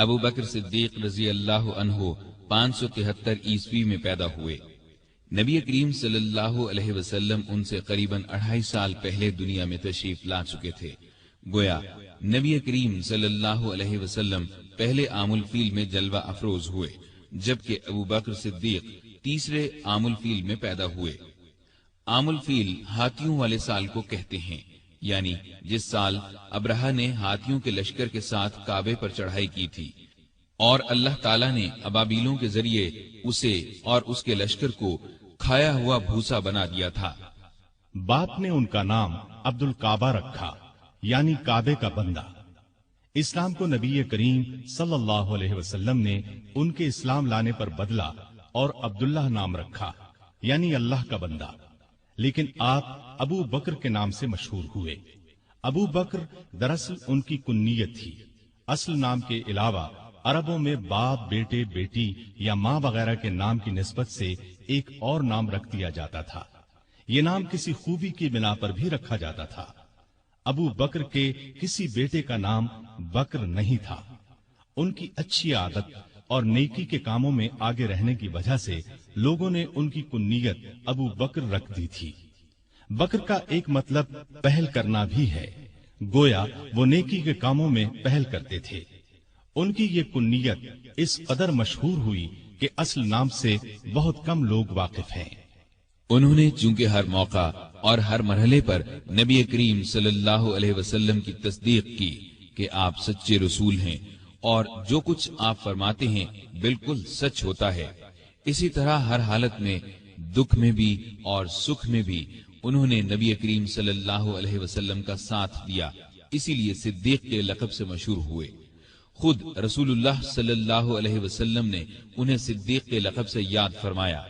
ابو بکر صدیق رضی اللہ عنہ 573 عیسوی میں پیدا ہوئے۔ نبی کریم صلی اللہ علیہ وسلم ان سے قریباً 2.5 سال پہلے دنیا میں تشریف لا چکے تھے۔ گویا نبی کریم صلی اللہ علیہ وسلم پہلے عام الفیل میں جلوہ افروز ہوئے، جبکہ ابو بکر صدیق تیسرے عام الفیل میں پیدا ہوئے۔ عام الفیل ہاتھیوں والے سال کو کہتے ہیں، یعنی جس سال ابرہہ نے ہاتھیوں کے لشکر کے ساتھ کعبے پر چڑھائی کی تھی اور اللہ تعالیٰ نے ابابیلوں کے ذریعے اسے اور اس کے لشکر کو کھایا ہوا بھوسا بنا دیا تھا۔ باپ نے ان کا نام عبد الکعبہ رکھا، یعنی کعبے کا بندہ۔ اسلام کو نبی کریم صلی اللہ علیہ وسلم نے ان کے اسلام لانے پر بدلا اور عبداللہ نام رکھا، یعنی اللہ کا بندہ۔ لیکن آپ ابو بکر کے نام سے مشہور ہوئے۔ ابو بکر دراصل ان کی کنیت تھی۔ اصل نام کے علاوہ عربوں میں باپ، بیٹے، بیٹی یا ماں وغیرہ کے نام کی نسبت سے ایک اور نام رکھ دیا جاتا تھا۔ یہ نام کسی خوبی کی بنا پر بھی رکھا جاتا تھا۔ ابو بکر کے کسی بیٹے کا نام بکر نہیں تھا۔ ان کی اچھی عادت اور نیکی کے کاموں میں آگے رہنے کی وجہ سے لوگوں نے ان کی کنیت ابو بکر رکھ دی تھی۔ بکر کا ایک مطلب پہل کرنا بھی ہے، گویا وہ نیکی کے کاموں میں پہل کرتے تھے۔ ان کی یہ کنیت اس قدر مشہور ہوئی کہ اصل نام سے بہت کم لوگ واقف ہیں۔ انہوں نے چونکہ ہر موقع اور ہر مرحلے پر نبی کریم صلی اللہ علیہ وسلم کی تصدیق کی کہ آپ سچے رسول ہیں اور جو کچھ آپ فرماتے ہیں بالکل سچ ہوتا ہے، اسی طرح ہر حالت میں دکھ میں بھی اور سکھ میں بھی انہوں نے نبی کریم صلی اللہ علیہ وسلم کا ساتھ دیا، اسی لیے صدیق کے لقب سے مشہور ہوئے۔ خود رسول اللہ صلی اللہ علیہ وسلم نے انہیں صدیق کے لقب سے یاد فرمایا۔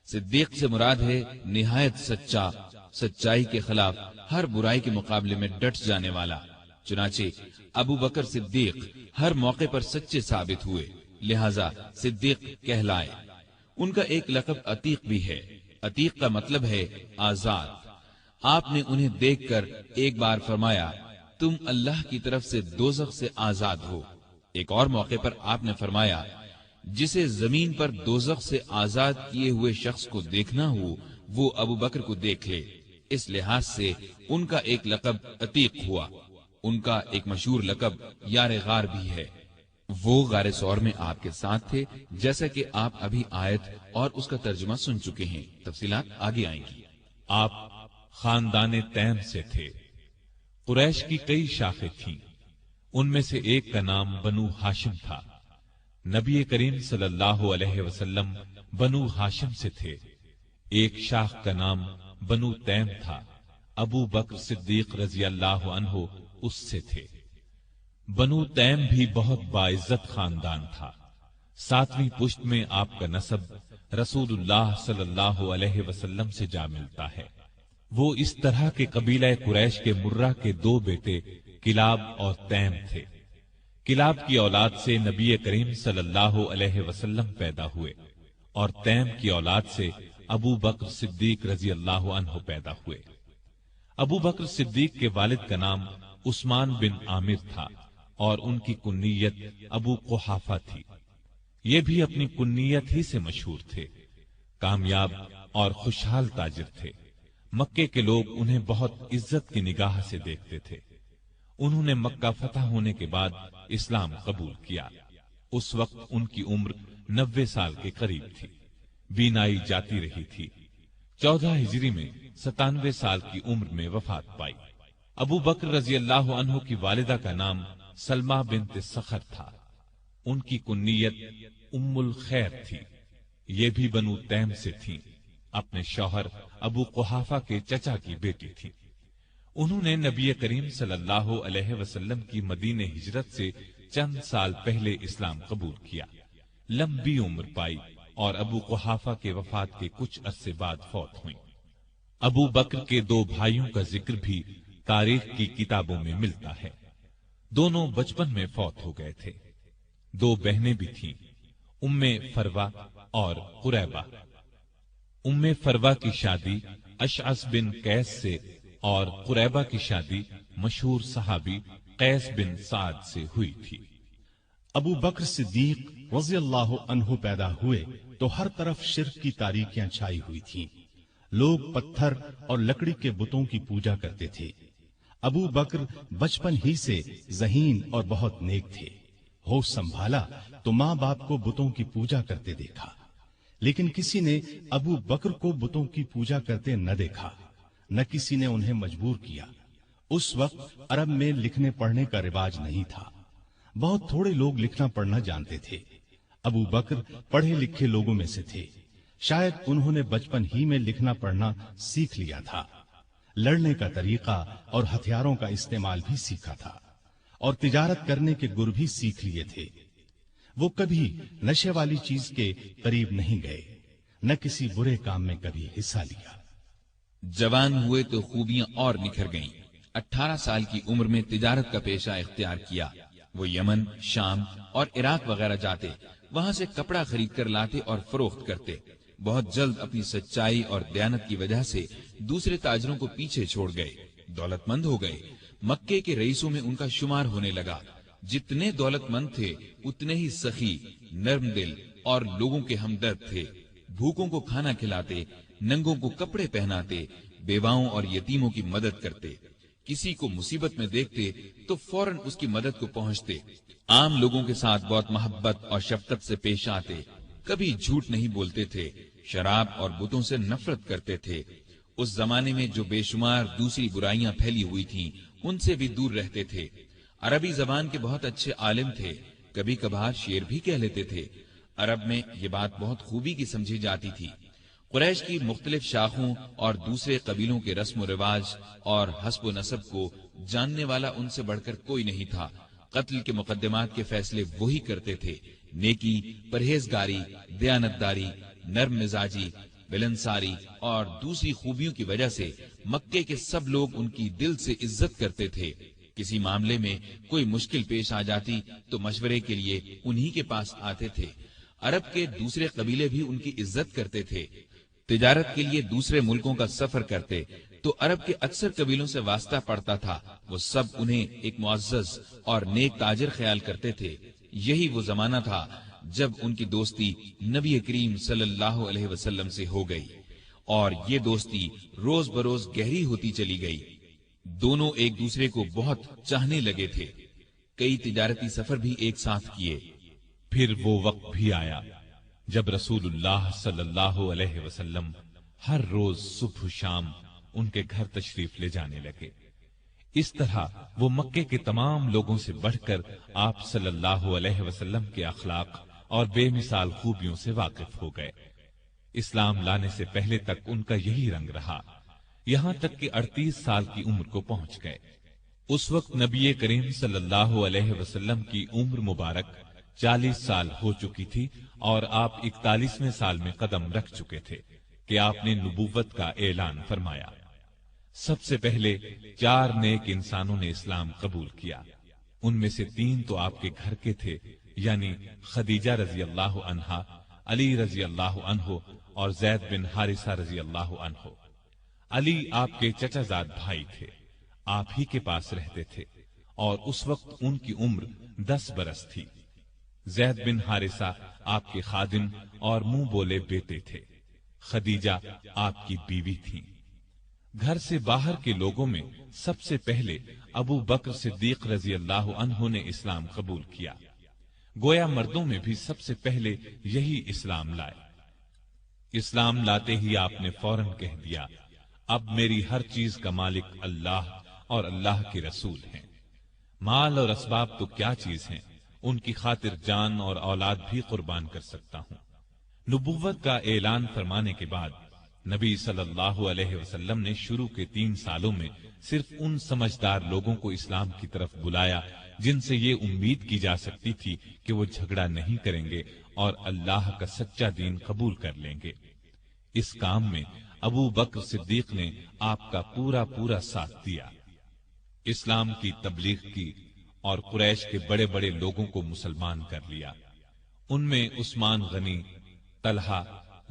صدیق سے مراد ہے نہایت سچا، سچائی کے خلاف ہر برائی کے مقابلے میں ڈٹ جانے والا۔ چنانچہ ابو بکر صدیق ہر موقع پر سچے ثابت ہوئے، لہذا صدیق کہلائے۔ ان کا ایک لقب عتیق بھی ہے۔ عتیق کا مطلب ہے آزاد۔ آپ نے انہیں دیکھ کر ایک بار فرمایا، تم اللہ کی طرف سے دوزخ سے آزاد ہو۔ ایک اور موقع پر آپ نے فرمایا، جسے زمین پر دوزخ سے آزاد کیے ہوئے شخص کو دیکھنا ہو وہ ابو بکر کو دیکھ لے۔ اس لحاظ سے ان کا ایک لقب عتیق ہوا۔ ان کا ایک مشہور لقب یار غار بھی ہے۔ وہ غار ثور میں آپ کے ساتھ تھے، جیسا کہ آپ ابھی آیت اور اس کا ترجمہ سن چکے ہیں، تفصیلات آگے آئیں گی۔ آپ خاندان تیم سے تھے۔ قریش کی کئی شاخیں تھیں، ان میں سے ایک کا نام بنو ہاشم تھا۔ نبی کریم صلی اللہ علیہ وسلم بنو ہاشم سے تھے۔ ایک شاخ کا نام بنو تیم تھا، ابو بکر صدیق رضی اللہ عنہ اس سے تھے۔ بنو تیم بھی بہت باعزت خاندان تھا۔ 7ویں پشت میں آپ کا نسب رسول اللہ صلی اللہ علیہ وسلم سے جا ملتا ہے۔ وہ اس طرح کے قبیلہ قریش کے مرہ کے 2 بیٹے کلاب اور تیم تھے۔ کلاب کی اولاد سے نبی کریم صلی اللہ علیہ وسلم پیدا ہوئے اور تیم کی اولاد سے ابو بکر صدیق رضی اللہ عنہ پیدا ہوئے۔ ابو بکر صدیق کے والد کا نام عثمان بن عامر تھا اور ان کی کنیت ابو قحافہ تھی۔ یہ بھی اپنی کنیت ہی سے مشہور تھے۔ کامیاب اور خوشحال تاجر تھے۔ مکے کے لوگ انہیں بہت عزت کی نگاہ سے دیکھتے تھے۔ انہوں نے مکہ فتح ہونے کے بعد اسلام قبول کیا۔ اس وقت ان کی عمر 90 سال کے قریب تھی۔ بینائی جاتی رہی تھی۔ 14 ہجری میں 97 سال کی عمر میں وفات پائی۔ ابو بکر رضی اللہ عنہ کی والدہ کا نام سلمہ بنت سخر تھا۔ ان کی کنیت ام الخیر تھی۔ یہ بھی بنو تیم سے تھیں۔ اپنے شوہر ابو قحافہ کے چچا کی بیٹی تھی۔ انہوں نے نبی کریم صلی اللہ علیہ وسلم کی مدینہ ہجرت سے چند سال پہلے اسلام قبول کیا۔ لمبی عمر پائی اور ابو قحافہ کے وفات کے کچھ عرصے بعد فوت ہوئیں۔ ابو بکر کے 2 بھائیوں کا ذکر بھی تاریخ کی کتابوں میں ملتا ہے۔ دونوں بچپن میں فوت ہو گئے تھے۔ 2 بہنیں بھی تھیں، ام فروا اور قریبہ۔ ام فروا کی شادی اشعث بن قیس سے اور قریبہ کی شادی مشہور صحابی قیس بن سعد سے ہوئی تھی۔ ابو بکر صدیق رضی اللہ عنہ پیدا ہوئے تو ہر طرف شرک کی تاریکیاں چھائی ہوئی تھیں۔ لوگ پتھر اور لکڑی کے بتوں کی پوجا کرتے تھے۔ ابو بکر بچپن ہی سے ذہین اور بہت نیک تھے۔ ہوش سنبھالا تو ماں باپ کو بتوں کی پوجا کرتے دیکھا، لیکن کسی نے ابو بکر کو بتوں کی پوجا کرتے نہ دیکھا، نہ کسی نے انہیں مجبور کیا۔ اس وقت عرب میں لکھنے پڑھنے کا رواج نہیں تھا، بہت تھوڑے لوگ لکھنا پڑھنا جانتے تھے۔ ابو بکر پڑھے لکھے لوگوں میں سے تھے، شاید انہوں نے بچپن ہی میں لکھنا پڑھنا سیکھ لیا تھا، لڑنے کا طریقہ اور ہتھیاروں کا استعمال بھی سیکھا تھا، اور تجارت کرنے کے گر بھی سیکھ لیے تھے۔ وہ کبھی نشے والی چیز کے قریب نہیں گئے، نہ کسی برے کام میں کبھی حصہ لیا۔ جوان ہوئے تو خوبیاں اور نکھر گئیں۔ 18 سال کی عمر میں تجارت کا پیشہ اختیار کیا۔ وہ یمن، شام اور عراق وغیرہ جاتے، وہاں سے کپڑا خرید کر لاتے اور فروخت کرتے۔ بہت جلد اپنی سچائی اور دیانت کی وجہ سے دوسرے تاجروں کو پیچھے چھوڑ گئے، دولت مند ہو گئے۔ مکے کے رئیسوں میں ان کا شمار ہونے لگا۔ جتنے دولت مند تھے اتنے ہی سخی، نرم دل اور لوگوں کے ہمدرد تھے۔ بھوکوں کو کھانا کھلاتے، ننگوں کو کپڑے پہناتے، بیواؤں اور یتیموں کی مدد کرتے۔ کسی کو مصیبت میں دیکھتے تو فوراً اس کی مدد کو پہنچتے۔ عام لوگوں کے ساتھ بہت محبت اور شفقت سے پیش آتے، کبھی جھوٹ نہیں بولتے تھے، شراب اور بتوں سے نفرت کرتے تھے۔ اس زمانے میں جو بے شمار دوسری برائیاں پھیلی ہوئی تھیں ان سے بھی دور رہتے تھے۔ عربی زبان کے بہت اچھے عالم تھے، کبھی کبھار شعر بھی کہہ لیتے تھے۔ عرب میں یہ بات بہت خوبی کی سمجھی جاتی تھی۔ قریش کی مختلف شاخوں اور دوسرے قبیلوں کے رسم و رواج اور حسب و نسب کو جاننے والا ان سے بڑھ کر کوئی نہیں تھا۔ قتل کے مقدمات کے فیصلے وہی کرتے تھے۔ نیکی، پرہیزگاری، دیانتداری، نرم مزاجی، ملنساری اور دوسری خوبیوں کی وجہ سے مکے کے سب لوگ ان کی دل سے عزت کرتے تھے۔ کسی معاملے میں کوئی مشکل پیش آ جاتی تو مشورے کے لیے انہی کے پاس آتے تھے۔ عرب کے دوسرے قبیلے بھی ان کی عزت کرتے تھے۔ تجارت کے لیے دوسرے ملکوں کا سفر کرتے تو عرب کے اکثر قبیلوں سے واسطہ پڑتا تھا، وہ سب انہیں ایک معزز اور نیک تاجر خیال کرتے تھے۔ یہی وہ زمانہ تھا جب ان کی دوستی نبی کریم صلی اللہ علیہ وسلم سے ہو گئی، اور یہ دوستی روز بروز گہری ہوتی چلی گئی۔ دونوں ایک دوسرے کو بہت چاہنے لگے تھے۔ کئی تجارتی سفر بھی ایک ساتھ کیے۔ پھر وہ وقت بھی آیا جب رسول اللہ صلی اللہ علیہ وسلم ہر روز صبح شام ان کے گھر تشریف لے جانے لگے۔ اس طرح وہ مکے کے تمام لوگوں سے بڑھ کر آپ صلی اللہ علیہ وسلم کے اخلاق اور بے مثال خوبیوں سے واقف ہو گئے۔ اسلام لانے سے پہلے تک ان کا یہی رنگ رہا، یہاں تک کہ 38 سال کی عمر کو پہنچ گئے۔ اس وقت نبی کریم صلی اللہ علیہ وسلم کی عمر مبارک 40 سال ہو چکی تھی، اور آپ 41ویں سال میں قدم رکھ چکے تھے کہ آپ نے نبوت کا اعلان فرمایا۔ سب سے پہلے 4 نیک انسانوں نے اسلام قبول کیا۔ ان میں سے 3 تو آپ کے گھر کے تھے، یعنی خدیجہ رضی اللہ عنہا، علی رضی اللہ عنہ اور زید بن حارثہ رضی اللہ عنہ۔ علی آپ کے چچا زاد بھائی تھے، آپ ہی کے پاس رہتے تھے، اور اس وقت ان کی عمر 10 برس تھی۔ زید بن حارثہ آپ کے خادم اور منہ بولے بیٹے تھے۔ خدیجہ آپ کی بیوی تھیں۔ گھر سے باہر کے لوگوں میں سب سے پہلے ابو بکر صدیق رضی اللہ عنہ نے اسلام قبول کیا۔ گویا مردوں میں بھی سب سے پہلے یہی اسلام لائے۔ اسلام لاتے ہی آپ نے فوراً کہہ دیا، اب میری ہر چیز کا مالک اللہ اور اللہ کے رسول ہیں۔ مال اور اسباب تو کیا چیز ہیں، ان کی خاطر جان اور اولاد بھی قربان کر سکتا ہوں۔ نبوت کا اعلان فرمانے کے بعد نبی صلی اللہ علیہ وسلم نے شروع کے 3 سالوں میں صرف ان سمجھدار لوگوں کو اسلام کی طرف بلایا جن سے یہ امید کی جا سکتی تھی کہ وہ جھگڑا نہیں کریں گے اور اللہ کا سچا دین قبول کر لیں گے۔ اس کام میں ابو بکر صدیق نے آپ کا پورا ساتھ دیا۔ اسلام کی تبلیغ کی اور قریش کے بڑے بڑے لوگوں کو مسلمان کر لیا۔ ان میں عثمان غنی، طلحہ،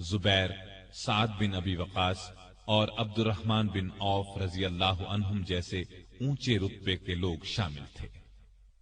زبیر، سعد بن ابی وقاص اور عبد الرحمن بن عوف رضی اللہ عنہم جیسے اونچے رتبے کے لوگ شامل تھے۔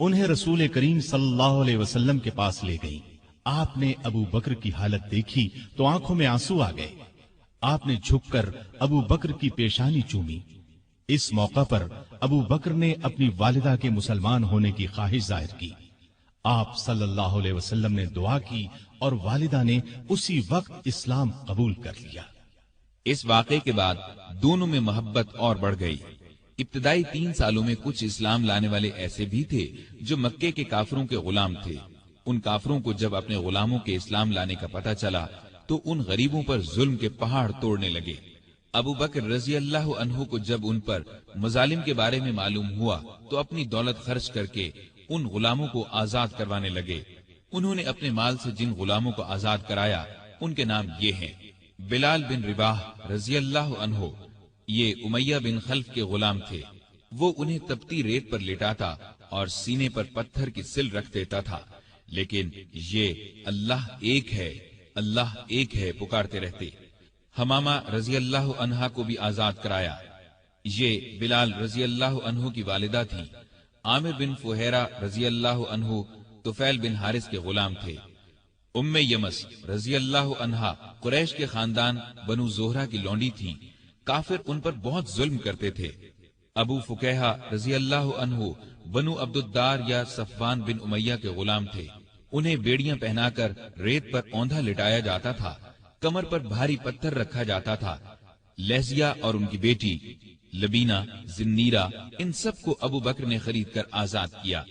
انہیں رسول کریم صلی اللہ علیہ وسلم کے پاس لے گئیں۔ آپ نے ابو بکر کی حالت دیکھی تو آنکھوں میں آنسو آ گئے۔ آپ نے جھک کر ابو بکر کی پیشانی چومی۔ اس موقع پر ابو بکر نے اپنی والدہ کے مسلمان ہونے کی خواہش ظاہر کی۔ آپ صلی اللہ علیہ وسلم نے دعا کی اور والدہ نے اسی وقت اسلام قبول کر لیا۔ اس واقعے کے بعد دونوں میں محبت اور بڑھ گئی۔ ابتدائی 3 سالوں میں کچھ اسلام لانے والے ایسے بھی تھے جو مکے کے کافروں کے غلام تھے۔ ان کافروں کو جب اپنے غلاموں کے اسلام لانے کا پتہ چلا تو ان غریبوں پر ظلم کے پہاڑ توڑنے لگے۔ ابو بکر رضی اللہ عنہ کو جب ان پر مظالم کے بارے میں معلوم ہوا تو اپنی دولت خرچ کر کے ان غلاموں کو آزاد کروانے لگے۔ انہوں نے اپنے مال سے جن غلاموں کو آزاد کرایا ان کے نام یہ ہیں: بلال بن رباح رضی اللہ عنہ، یہ امیہ بن خلف کے غلام تھے۔ وہ انہیں تپتی ریت پر لٹاتا اور سینے پر پتھر کی سل رکھ دیتا تھا، لیکن یہ اللہ ایک ہے، اللہ ایک ہے پکارتے رہتے۔ حمامہ رضی اللہ عنہا کو بھی آزاد کرایا۔ یہ بلال رضی اللہ عنہ کی والدہ تھی۔ عامر بن فہیرہ رضی اللہ عنہ طفیل بن حارث کے غلام تھے۔ ام یمس رضی اللہ عنہا قریش کے خاندان بنو زہرہ کی لونڈی تھی۔ کافر ان پر بہت ظلم کرتے تھے۔ ابو فکیہہ رضی اللہ عنہ بنو عبد الدار یا صفوان بن امیہ کے غلام تھے۔ انہیں بیڑیاں پہنا کر ریت پر اوندھا لٹایا جاتا تھا، کمر پر بھاری پتھر رکھا جاتا تھا۔ لہزیہ اور ان کی بیٹی لبینہ، زنیرہ، ان سب کو ابو بکر نے خرید کر آزاد کیا۔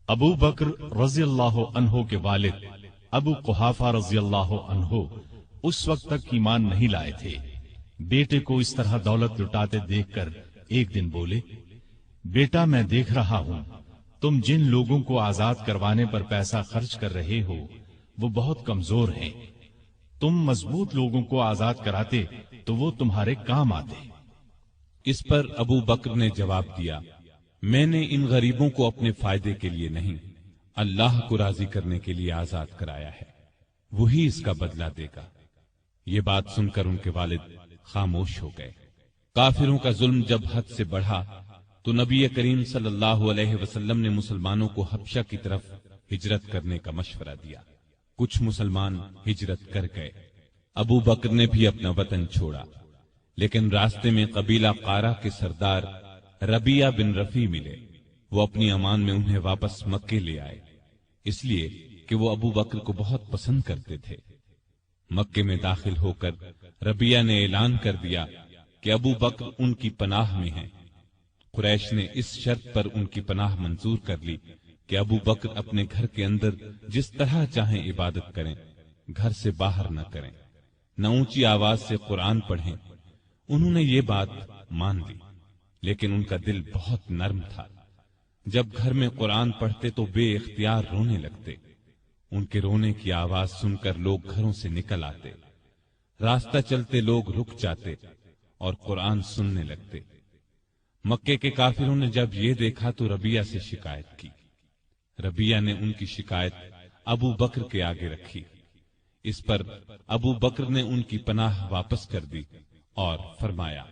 ابو بکر رضی اللہ عنہ کے والد ابو قحافہ رضی اللہ عنہ اس وقت تک ایمان نہیں لائے تھے۔ بیٹے کو اس طرح دولت لٹاتے دیکھ کر ایک دن بولے: بیٹا، میں دیکھ رہا ہوں تم جن لوگوں کو آزاد کروانے پر پیسہ خرچ کر رہے ہو وہ بہت کمزور ہیں۔ تم مضبوط لوگوں کو آزاد کراتے تو وہ تمہارے کام آتے۔ اس پر ابو بکر نے جواب دیا: میں نے ان غریبوں کو اپنے فائدے کے لیے نہیں، اللہ کو راضی کرنے کے لیے آزاد کرایا ہے، وہی اس کا بدلہ دے گا۔ یہ بات سن کر ان کے والد خاموش ہو گئے۔ کافروں کا ظلم جب حد سے بڑھا تو نبی کریم صلی اللہ علیہ وسلم نے مسلمانوں کو حبشہ کی طرف ہجرت کرنے کا مشورہ دیا۔ کچھ مسلمان ہجرت کر گئے۔ ابو بکر نے بھی اپنا وطن چھوڑا، لیکن راستے میں قبیلہ قارہ کے سردار ربیہ بن رفیع ملے۔ وہ اپنی امان میں انہیں واپس مکے لے آئے، اس لیے کہ وہ ابو بکر کو بہت پسند کرتے تھے۔ مکے میں داخل ہو کر ربیہ نے اعلان کر دیا کہ ابو بکر ان کی پناہ میں ہیں۔ قریش نے اس شرط پر ان کی پناہ منظور کر لی کہ ابو بکر اپنے گھر کے اندر جس طرح چاہیں عبادت کریں، گھر سے باہر نہ کریں، نہ اونچی آواز سے قرآن پڑھیں۔ انہوں نے یہ بات مان لی، لیکن ان کا دل بہت نرم تھا۔ جب گھر میں قرآن پڑھتے تو بے اختیار رونے لگتے۔ ان کے رونے کی آواز سن کر لوگ گھروں سے نکل آتے، راستہ چلتے لوگ رک جاتے اور قرآن سننے لگتے۔ مکے کے کافروں نے جب یہ دیکھا تو ربیہ سے شکایت کی۔ ربیہ نے ان کی شکایت ابو بکر کے آگے رکھی۔ اس پر ابو بکر نے ان کی پناہ واپس کر دی اور فرمایا: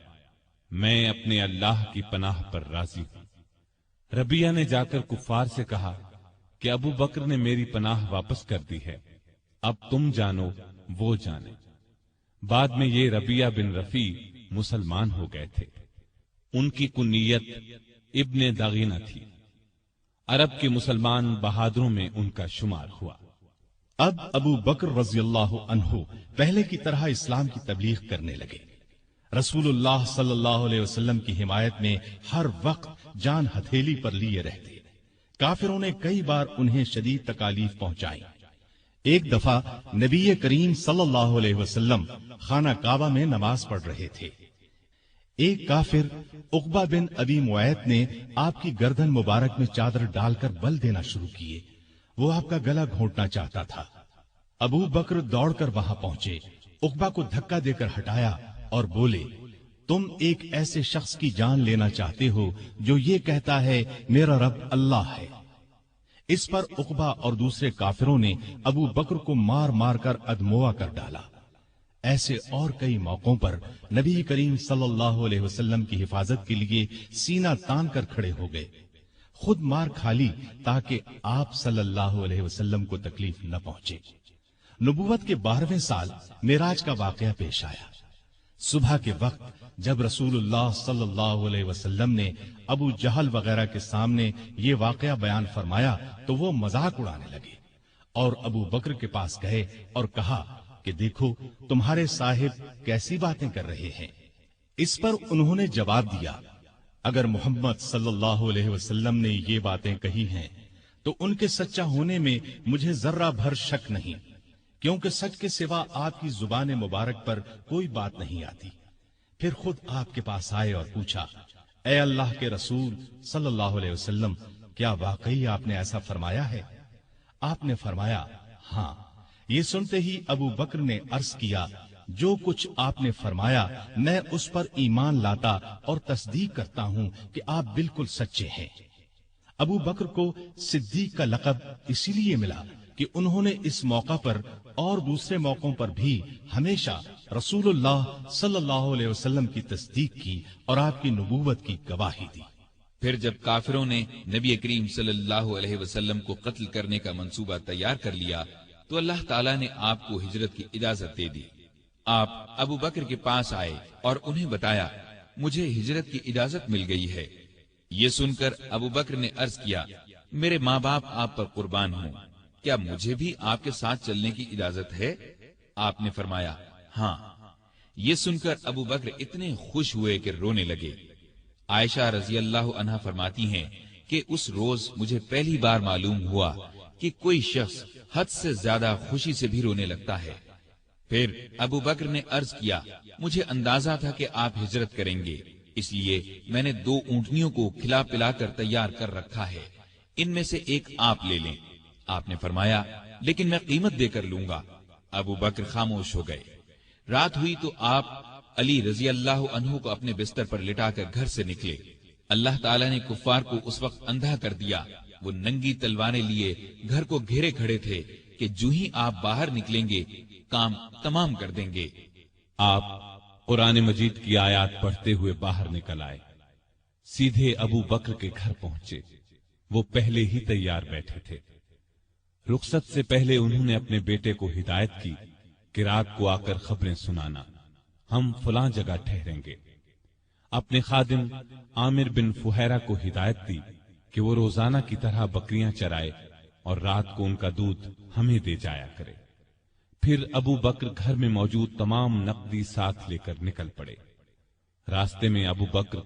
میں اپنے اللہ کی پناہ پر راضی ہوں۔ ربیہ نے جا کر کفار سے کہا کہ ابو بکر نے میری پناہ واپس کر دی ہے، اب تم جانو وہ جانے۔ بعد میں یہ ربیہ بن رفیع مسلمان ہو گئے تھے۔ ان کی کنیت ابن دغینہ تھی۔ عرب کے مسلمان بہادروں میں ان کا شمار ہوا۔ اب ابو بکر رضی اللہ عنہ پہلے کی طرح اسلام کی تبلیغ کرنے لگے۔ رسول اللہ صلی اللہ علیہ وسلم کی حمایت میں ہر وقت جان ہتھیلی پر لیے رہتے۔ کافروں نے کئی بار انہیں شدید تکالیف پہنچائی۔ ایک دفعہ نبی کریم صلی اللہ علیہ وسلم خانہ کعبہ میں نماز پڑھ رہے تھے۔ ایک کافر عقبہ بن ابی معیط نے آپ کی گردن مبارک میں چادر ڈال کر بل دینا شروع کیے۔ وہ آپ کا گلا گھونٹنا چاہتا تھا۔ ابو بکر دوڑ کر وہاں پہنچے، عقبہ کو دھکا دے کر ہٹایا اور بولے: تم ایک ایسے شخص کی جان لینا چاہتے ہو جو یہ کہتا ہے میرا رب اللہ ہے۔ اس پر عقبہ اور دوسرے کافروں نے ابو بکر کو مار مار کر ادموا کر ڈالا۔ ایسے اور کئی موقعوں پر نبی کریم صلی اللہ علیہ وسلم کی حفاظت کے لیے سینہ تان کر کھڑے ہو گئے۔ خود مار کھا لی تاکہ آپ صلی اللہ علیہ وسلم کو تکلیف نہ پہنچے۔ نبوت کے 12ویں سال معراج کا واقعہ پیش آیا۔ صبح کے وقت جب رسول اللہ صلی اللہ علیہ وسلم نے ابو جہل وغیرہ کے سامنے یہ واقعہ بیان فرمایا تو وہ مذاق اڑانے لگے اور ابو بکر کے پاس گئے اور کہا کہ دیکھو تمہارے صاحب کیسی باتیں کر رہے ہیں۔ اس پر انہوں نے جواب دیا، اگر محمد صلی اللہ علیہ وسلم نے یہ باتیں کہی ہیں تو ان کے سچا ہونے میں مجھے ذرہ بھر شک نہیں، کیونکہ سچ کے سوا آپ کی زبان مبارک پر کوئی بات نہیں آتی۔ پھر خود آپ کے پاس آئے اور پوچھا، اے اللہ کے رسول صلی اللہ علیہ وسلم، کیا واقعی آپ نے ایسا فرمایا ہے؟ آپ نے فرمایا ہاں۔ یہ سنتے ہی ابو بکر نے عرض کیا، جو کچھ آپ نے فرمایا میں اس پر ایمان لاتا اور تصدیق کرتا ہوں کہ آپ بالکل سچے ہیں۔ ابو بکر کو صدیق کا لقب اسی لیے ملا کہ انہوں نے اس موقع پر اور دوسرے موقعوں پر بھی ہمیشہ رسول اللہ صلی اللہ علیہ وسلم کی تصدیق کی اور آپ کی نبوت کی گواہی دی۔ پھر جب کافروں نے نبی کریم صلی اللہ علیہ وسلم کو قتل کرنے کا منصوبہ تیار کر لیا تو اللہ تعالیٰ نے آپ کو ہجرت کی اجازت دے دی۔ آپ ابو بکر کے پاس آئے اور انہیں بتایا، مجھے ہجرت کی اجازت مل گئی ہے۔ یہ سن کر ابو بکر نے عرض کیا، میرے ماں باپ آپ پر قربان ہوں، کیا مجھے بھی آپ کے ساتھ چلنے کی اجازت ہے؟ آپ نے فرمایا ہاں۔ یہ سن کر ابو بکر اتنے خوش ہوئے کہ رونے لگے۔ عائشہ رضی اللہ عنہا فرماتی ہیں کہ اس روز مجھے پہلی بار معلوم ہوا کہ کوئی شخص حد سے زیادہ خوشی سے بھی رونے لگتا ہے۔ پھر ابو بکر نے عرض کیا، مجھے اندازہ تھا کہ آپ ہجرت کریں گے، اس لیے میں نے 2 اونٹنیوں کو کھلا پلا کر تیار کر رکھا ہے، ان میں سے ایک آپ لے لیں۔ آپ نے فرمایا لیکن میں قیمت دے کر لوں گا۔ ابو بکر خاموش ہو گئے۔ رات ہوئی تو آپ علی رضی اللہ عنہ کو اپنے بستر پر لٹا کر گھر سے نکلے۔ اللہ تعالیٰ نے کفار کو اس وقت اندھا کر دیا، وہ ننگی تلواریں لیے گھر کو گھیرے کھڑے تھے کہ جو ہی آپ باہر نکلیں گے کام تمام کر دیں گے۔ آپ قرآن مجید کی آیات پڑھتے ہوئے باہر نکل آئے، سیدھے ابو بکر کے گھر پہنچے۔ وہ پہلے ہی تیار بیٹھے تھے۔ رخصت سے پہلے انہوں نے اپنے بیٹے کو ہدایت کی کہ رات کو آ کر خبریں سنانا، ہم فلاں جگہ ٹھہریں گے۔ اپنے خادم عامر بن فہیرہ کو ہدایت دی کہ وہ روزانہ کی طرح بکریاں چرائے اور رات کو ان کا دودھ ہمیں دے جایا کرے۔ پھر ابو بکر گھر میں موجود تمام نقدی ساتھ لے کر نکل پڑے۔ راستے میں ابو بکر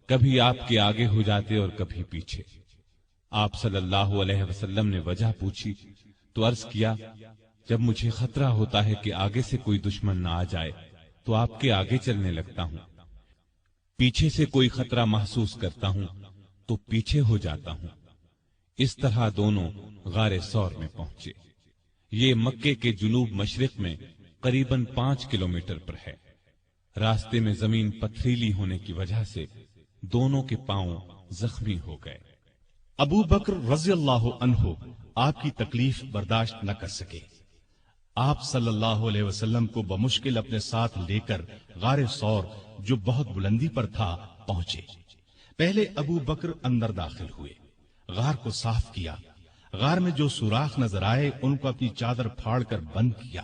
کبھی آپ کے آگے ہو جاتے اور کبھی پیچھے۔ آپ صلی اللہ علیہ وسلم نے وجہ پوچھی تو عرض کیا، جب مجھے خطرہ ہوتا ہے کہ آگے سے کوئی دشمن نہ آ جائے تو آپ کے آگے چلنے لگتا ہوں، پیچھے سے کوئی خطرہ محسوس کرتا ہوں تو پیچھے ہو جاتا ہوں۔ اس طرح دونوں غار ثور میں پہنچے۔ یہ مکے کے جنوب مشرق میں قریباً 5 کلومیٹر پر ہے۔ راستے میں زمین پتھریلی ہونے کی وجہ سے دونوں کے پاؤں زخمی ہو گئے۔ ابو بکر رضی اللہ عنہ آپ کی تکلیف برداشت نہ کر سکے۔ آپ صلی اللہ علیہ وسلم کو بمشکل اپنے ساتھ لے کر غار ثور جو بہت بلندی پر تھا پہنچے۔ پہلے ابو بکر اندر داخل ہوئے، غار کو صاف کیا، غار میں جو سوراخ نظر آئے ان کو اپنی چادر پھاڑ کر بند کیا۔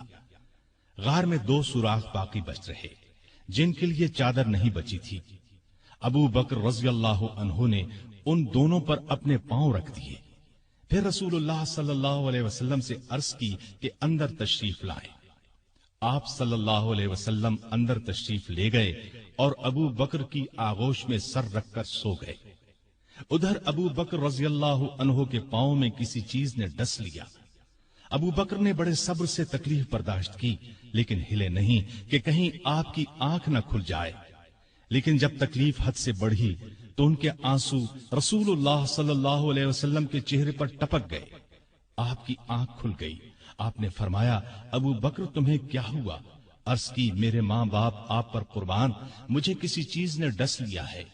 غار میں 2 سوراخ باقی بچ رہے جن کے لیے چادر نہیں بچی تھی۔ ابو بکر رضی اللہ عنہ نے ان دونوں پر اپنے پاؤں رکھ دیے۔ پھر رسول اللہ صلی اللہ علیہ وسلم سے عرض کی کہ اندر تشریف لائیں۔ آپ صلی اللہ علیہ وسلم اندر تشریف لے گئے اور ابو بکر کی آغوش میں سر رکھ کر سو گئے۔ ادھر ابو بکر رضی اللہ عنہ کے پاؤں میں کسی چیز نے ڈس لیا۔ ابو بکر نے بڑے صبر سے تکلیف برداشت کی لیکن ہلے نہیں کہ کہیں آپ کی آنکھ نہ کھل جائے۔ لیکن جب تکلیف حد سے بڑھی تو ان کے آنسو رسول اللہ صلی اللہ علیہ وسلم کے چہرے پر ٹپک گئے۔ آپ کی آنکھ کھل گئی۔ آپ نے فرمایا، ابو بکر تمہیں کیا ہوا؟ عرض کی، میرے ماں باپ آپ پر قربان، مجھے کسی چیز نے ڈس لیا ہے۔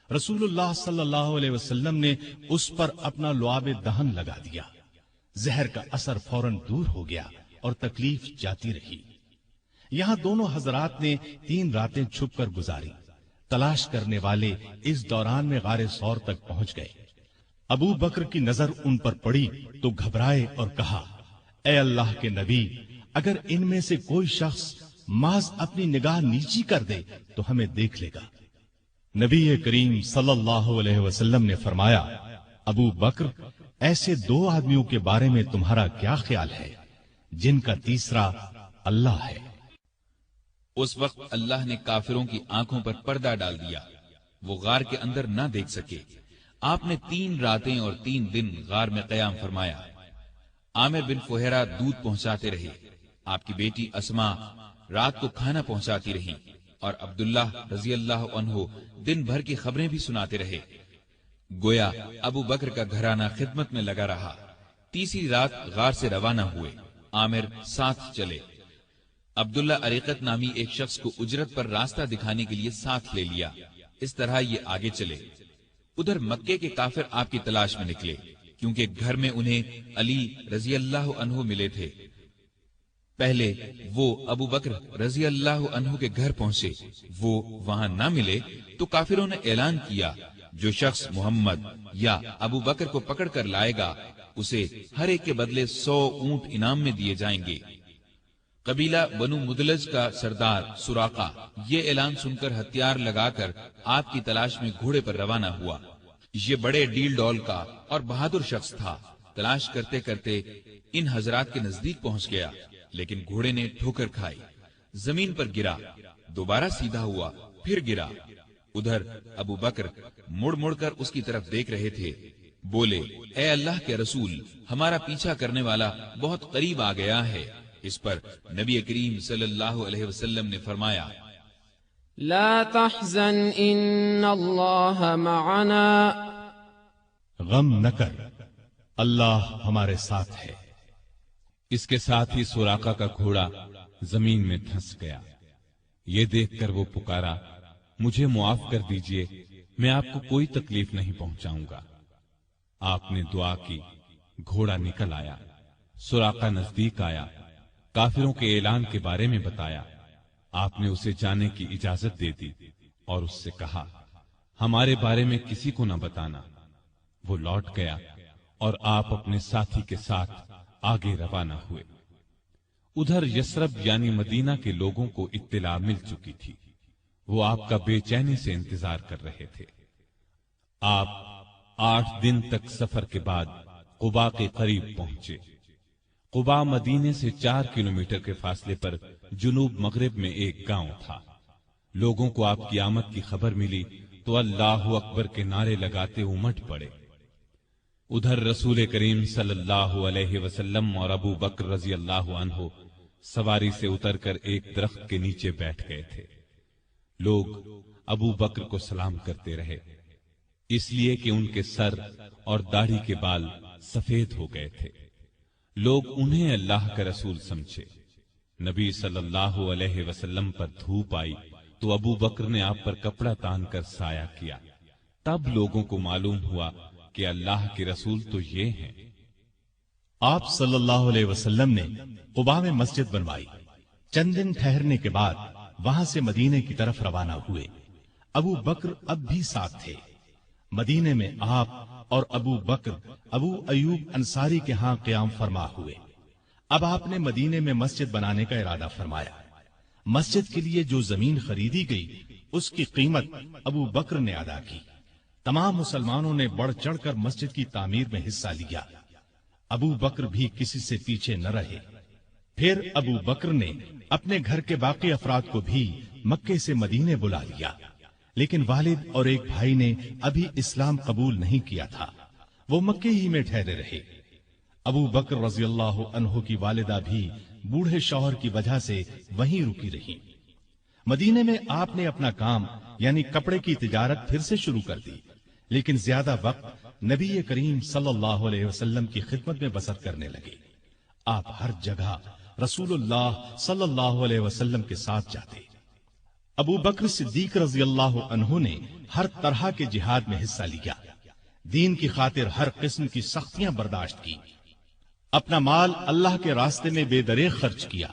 رسول اللہ صلی اللہ علیہ وسلم نے اس پر اپنا لعاب دہن لگا دیا۔ زہر کا اثر فوراً دور ہو گیا اور تکلیف جاتی رہی۔ یہاں دونوں حضرات نے 3 راتیں چھپ کر گزاری۔ تلاش کرنے والے اس دوران میں غار ثور تک پہنچ گئے۔ ابو بکر کی نظر ان پر پڑی تو گھبرائے اور کہا، اے اللہ کے نبی، اگر ان میں سے کوئی شخص محض اپنی نگاہ نیچی کر دے تو ہمیں دیکھ لے گا۔ نبی کریم صلی اللہ علیہ وسلم نے فرمایا، ابو بکر، ایسے دو آدمیوں کے بارے میں تمہارا کیا خیال ہے جن کا تیسرا اللہ ہے؟ اس وقت اللہ نے کافروں کی آنکھوں پر پردہ ڈال دیا، وہ غار کے اندر نہ دیکھ سکے۔ آپ نے 3 راتیں اور 3 دن غار میں قیام فرمایا۔ عامر بن فہیرہ دودھ پہنچاتے رہے، آپ کی بیٹی اسما رات کو کھانا پہنچاتی رہی، اور عبداللہ رضی اللہ عنہ دن بھر کی خبریں بھی سناتے رہے۔ گویا ابو بکر کا گھرانہ خدمت میں لگا رہا۔ تیسری رات غار سے روانہ ہوئے، عامر ساتھ چلے۔ عبداللہ عریقت نامی ایک شخص کو اجرت پر راستہ دکھانے کے لیے ساتھ لے لیا۔ اس طرح یہ آگے چلے۔ ادھر مکے کے کافر آپ کی تلاش میں نکلے، کیونکہ گھر میں انہیں علی رضی اللہ عنہ ملے تھے۔ پہلے وہ ابو بکر رضی اللہ عنہ کے گھر پہنچے، وہ وہاں نہ ملے تو کافروں نے اعلان کیا، جو شخص محمد یا ابو بکر کو پکڑ کر لائے گا اسے ہر ایک کے بدلے 100 اونٹ انعام میں دیے جائیں گے۔ قبیلہ بنو مدلج کا سردار سراقہ یہ اعلان سن کر ہتھیار لگا کر آپ کی تلاش میں گھوڑے پر روانہ ہوا۔ یہ بڑے ڈیل ڈول کا اور بہادر شخص تھا۔ تلاش کرتے کرتے ان حضرات کے نزدیک پہنچ گیا، لیکن گھوڑے نے ٹھوکر کھائی، زمین پر گرا، دوبارہ سیدھا ہوا، پھر گرا۔ ادھر ابو بکر مڑ مڑ کر اس کی طرف دیکھ رہے تھے۔ بولے، اے اللہ کے رسول، ہمارا پیچھا کرنے والا بہت قریب آ گیا ہے۔ اس پر نبی کریم صلی اللہ علیہ وسلم نے فرمایا، لا تحزن ان اللہ معنا، غم نہ کر، اللہ ہمارے ساتھ ہے۔ اس کے ساتھ ہی سراقہ کا گھوڑا زمین میں دھنس گیا۔ یہ دیکھ کر وہ پکارا، مجھے معاف کر دیجئے، میں آپ کو کوئی تکلیف نہیں پہنچاؤں گا۔ آپ نے دعا کی، گھوڑا نکل آیا، سراقہ نزدیک آیا، کافروں کے اعلان کے بارے میں بتایا۔ آپ نے اسے جانے کی اجازت دے دی اور اس سے کہا، ہمارے بارے میں کسی کو نہ بتانا۔ وہ لوٹ گیا اور آپ اپنے ساتھی کے ساتھ آگے روانہ ہوئے۔ ادھر یثرب یعنی مدینہ کے لوگوں کو اطلاع مل چکی تھی، وہ آپ کا بے چینی سے انتظار کر رہے تھے۔ آپ 8 دن تک سفر کے بعد قباء کے قریب پہنچے۔ قباء مدینے سے 4 کلومیٹر کے فاصلے پر جنوب مغرب میں ایک گاؤں تھا۔ لوگوں کو آپ کی آمد کی خبر ملی تو اللہ اکبر کے نعرے لگاتے امٹ پڑے۔ ادھر رسول کریم صلی اللہ علیہ وسلم اور ابو بکر رضی اللہ عنہ سواری سے اتر کر ایک درخت کے نیچے بیٹھ گئے تھے۔ لوگ ابو بکر کو سلام کرتے رہے، اس لیے کہ ان کے سر اور داڑھی کے بال سفید ہو گئے تھے۔ لوگ انہیں اللہ کا رسول سمجھے۔ نبی صلی اللہ علیہ وسلم پر دھوپ آئی تو ابو بکر نے آپ پر کپڑا تان کر سایہ کیا۔ تب لوگوں کو معلوم ہوا کہ اللہ کے رسول تو یہ ہیں۔ آپ صلی اللہ علیہ وسلم نے قباء میں مسجد بنوائی۔ چند دن ٹھہرنے کے بعد وہاں سے مدینے کی طرف روانہ ہوئے۔ ابو بکر اب بھی ساتھ تھے۔ مدینے میں آپ اور ابو بکر ابو ایوب انصاری کے ہاں قیام فرما ہوئے۔ اب آپ نے مدینے میں مسجد بنانے کا ارادہ فرمایا۔ مسجد کے لیے جو زمین خریدی گئی اس کی قیمت ابو بکر نے ادا کی۔ تمام مسلمانوں نے بڑھ چڑھ کر مسجد کی تعمیر میں حصہ لیا۔ ابو بکر بھی کسی سے پیچھے نہ رہے۔ پھر ابو بکر نے اپنے گھر کے باقی افراد کو بھی مکے سے مدینے بلا لیا، لیکن والد اور ایک بھائی نے ابھی اسلام قبول نہیں کیا تھا، وہ مکے ہی میں ٹھہرے رہے۔ ابو بکر رضی اللہ عنہ کی والدہ بھی بوڑھے شوہر کی وجہ سے وہیں رکی رہی۔ مدینے میں آپ نے اپنا کام یعنی کپڑے کی تجارت پھر سے شروع کر دی، لیکن زیادہ وقت نبی کریم صلی اللہ علیہ وسلم کی خدمت میں بسر کرنے لگے۔ آپ ہر جگہ رسول اللہ صلی اللہ علیہ وسلم کے ساتھ جاتے۔ ابو بکر صدیق رضی اللہ عنہ نے ہر طرح کے جہاد میں حصہ لیا، دین کی خاطر ہر قسم کی سختیاں برداشت کی، اپنا مال اللہ کے راستے میں بے دریغ خرچ کیا،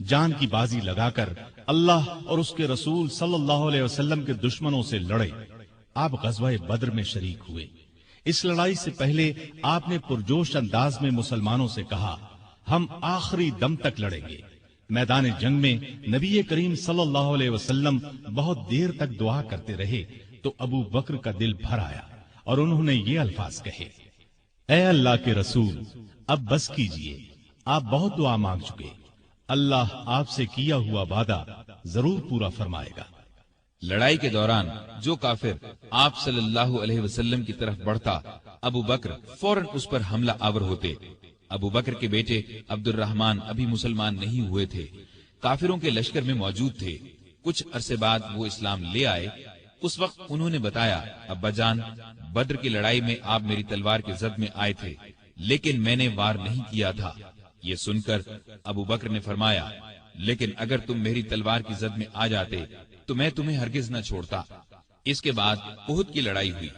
جان کی بازی لگا کر اللہ اور اس کے رسول صلی اللہ علیہ وسلم کے دشمنوں سے لڑے۔ آپ غزوہ بدر میں شریک ہوئے۔ اس لڑائی سے پہلے آپ نے پرجوش انداز میں مسلمانوں سے کہا، ہم آخری دم تک لڑیں گے۔ میدان جنگ میں نبی کریم صلی اللہ علیہ وسلم بہت دیر تک دعا کرتے رہے تو ابو بکر کا دل بھر آیا اور انہوں نے یہ الفاظ کہے، اے اللہ کے رسول، اب بس کیجئے، آپ بہت دعا مانگ چکے، اللہ آپ سے کیا ہوا وعدہ ضرور پورا فرمائے گا۔ لڑائی کے دوران جو کافر آپ صلی اللہ علیہ وسلم کی طرف بڑھتا، ابو بکر فوراً اس پر حملہ آور ہوتے۔ ابو بکر کے بیٹے عبد الرحمن ابھی مسلمان نہیں ہوئے تھے، کافروں کے لشکر میں موجود تھے۔ کچھ عرصے بعد وہ اسلام لے آئے۔ اس وقت انہوں نے بتایا، ابا جان، بدر کی لڑائی میں آپ میری تلوار کے زد میں آئے تھے، لیکن میں نے وار نہیں کیا تھا۔ یہ سن کر ابو بکر نے فرمایا، لیکن اگر تم میری تلوار کی زد میں آ جاتے تو میں تمہیں ہرگز نہ چھوڑتا۔ اس کے بعد احد کی لڑائی ہوئی۔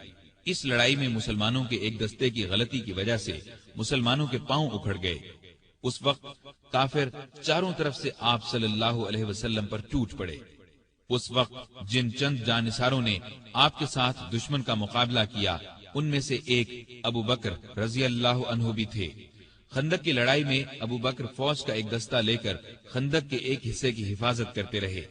اس لڑائی میں مسلمانوں کے ایک دستے کی غلطی کی وجہ سے مسلمانوں کے پاؤں اکھڑ گئے۔ اس وقت کافر چاروں طرف سے آپ صلی اللہ علیہ وسلم پر ٹوٹ پڑے۔ اس وقت جن چند جانثاروں نے آپ کے ساتھ دشمن کا مقابلہ کیا، ان میں سے ایک ابو بکر رضی اللہ عنہ بھی تھے۔ خندق کی لڑائی میں ابو بکر فوج کا ایک دستہ لے کر خندق کے ایک حصے کی حفاظت کرتے رہے۔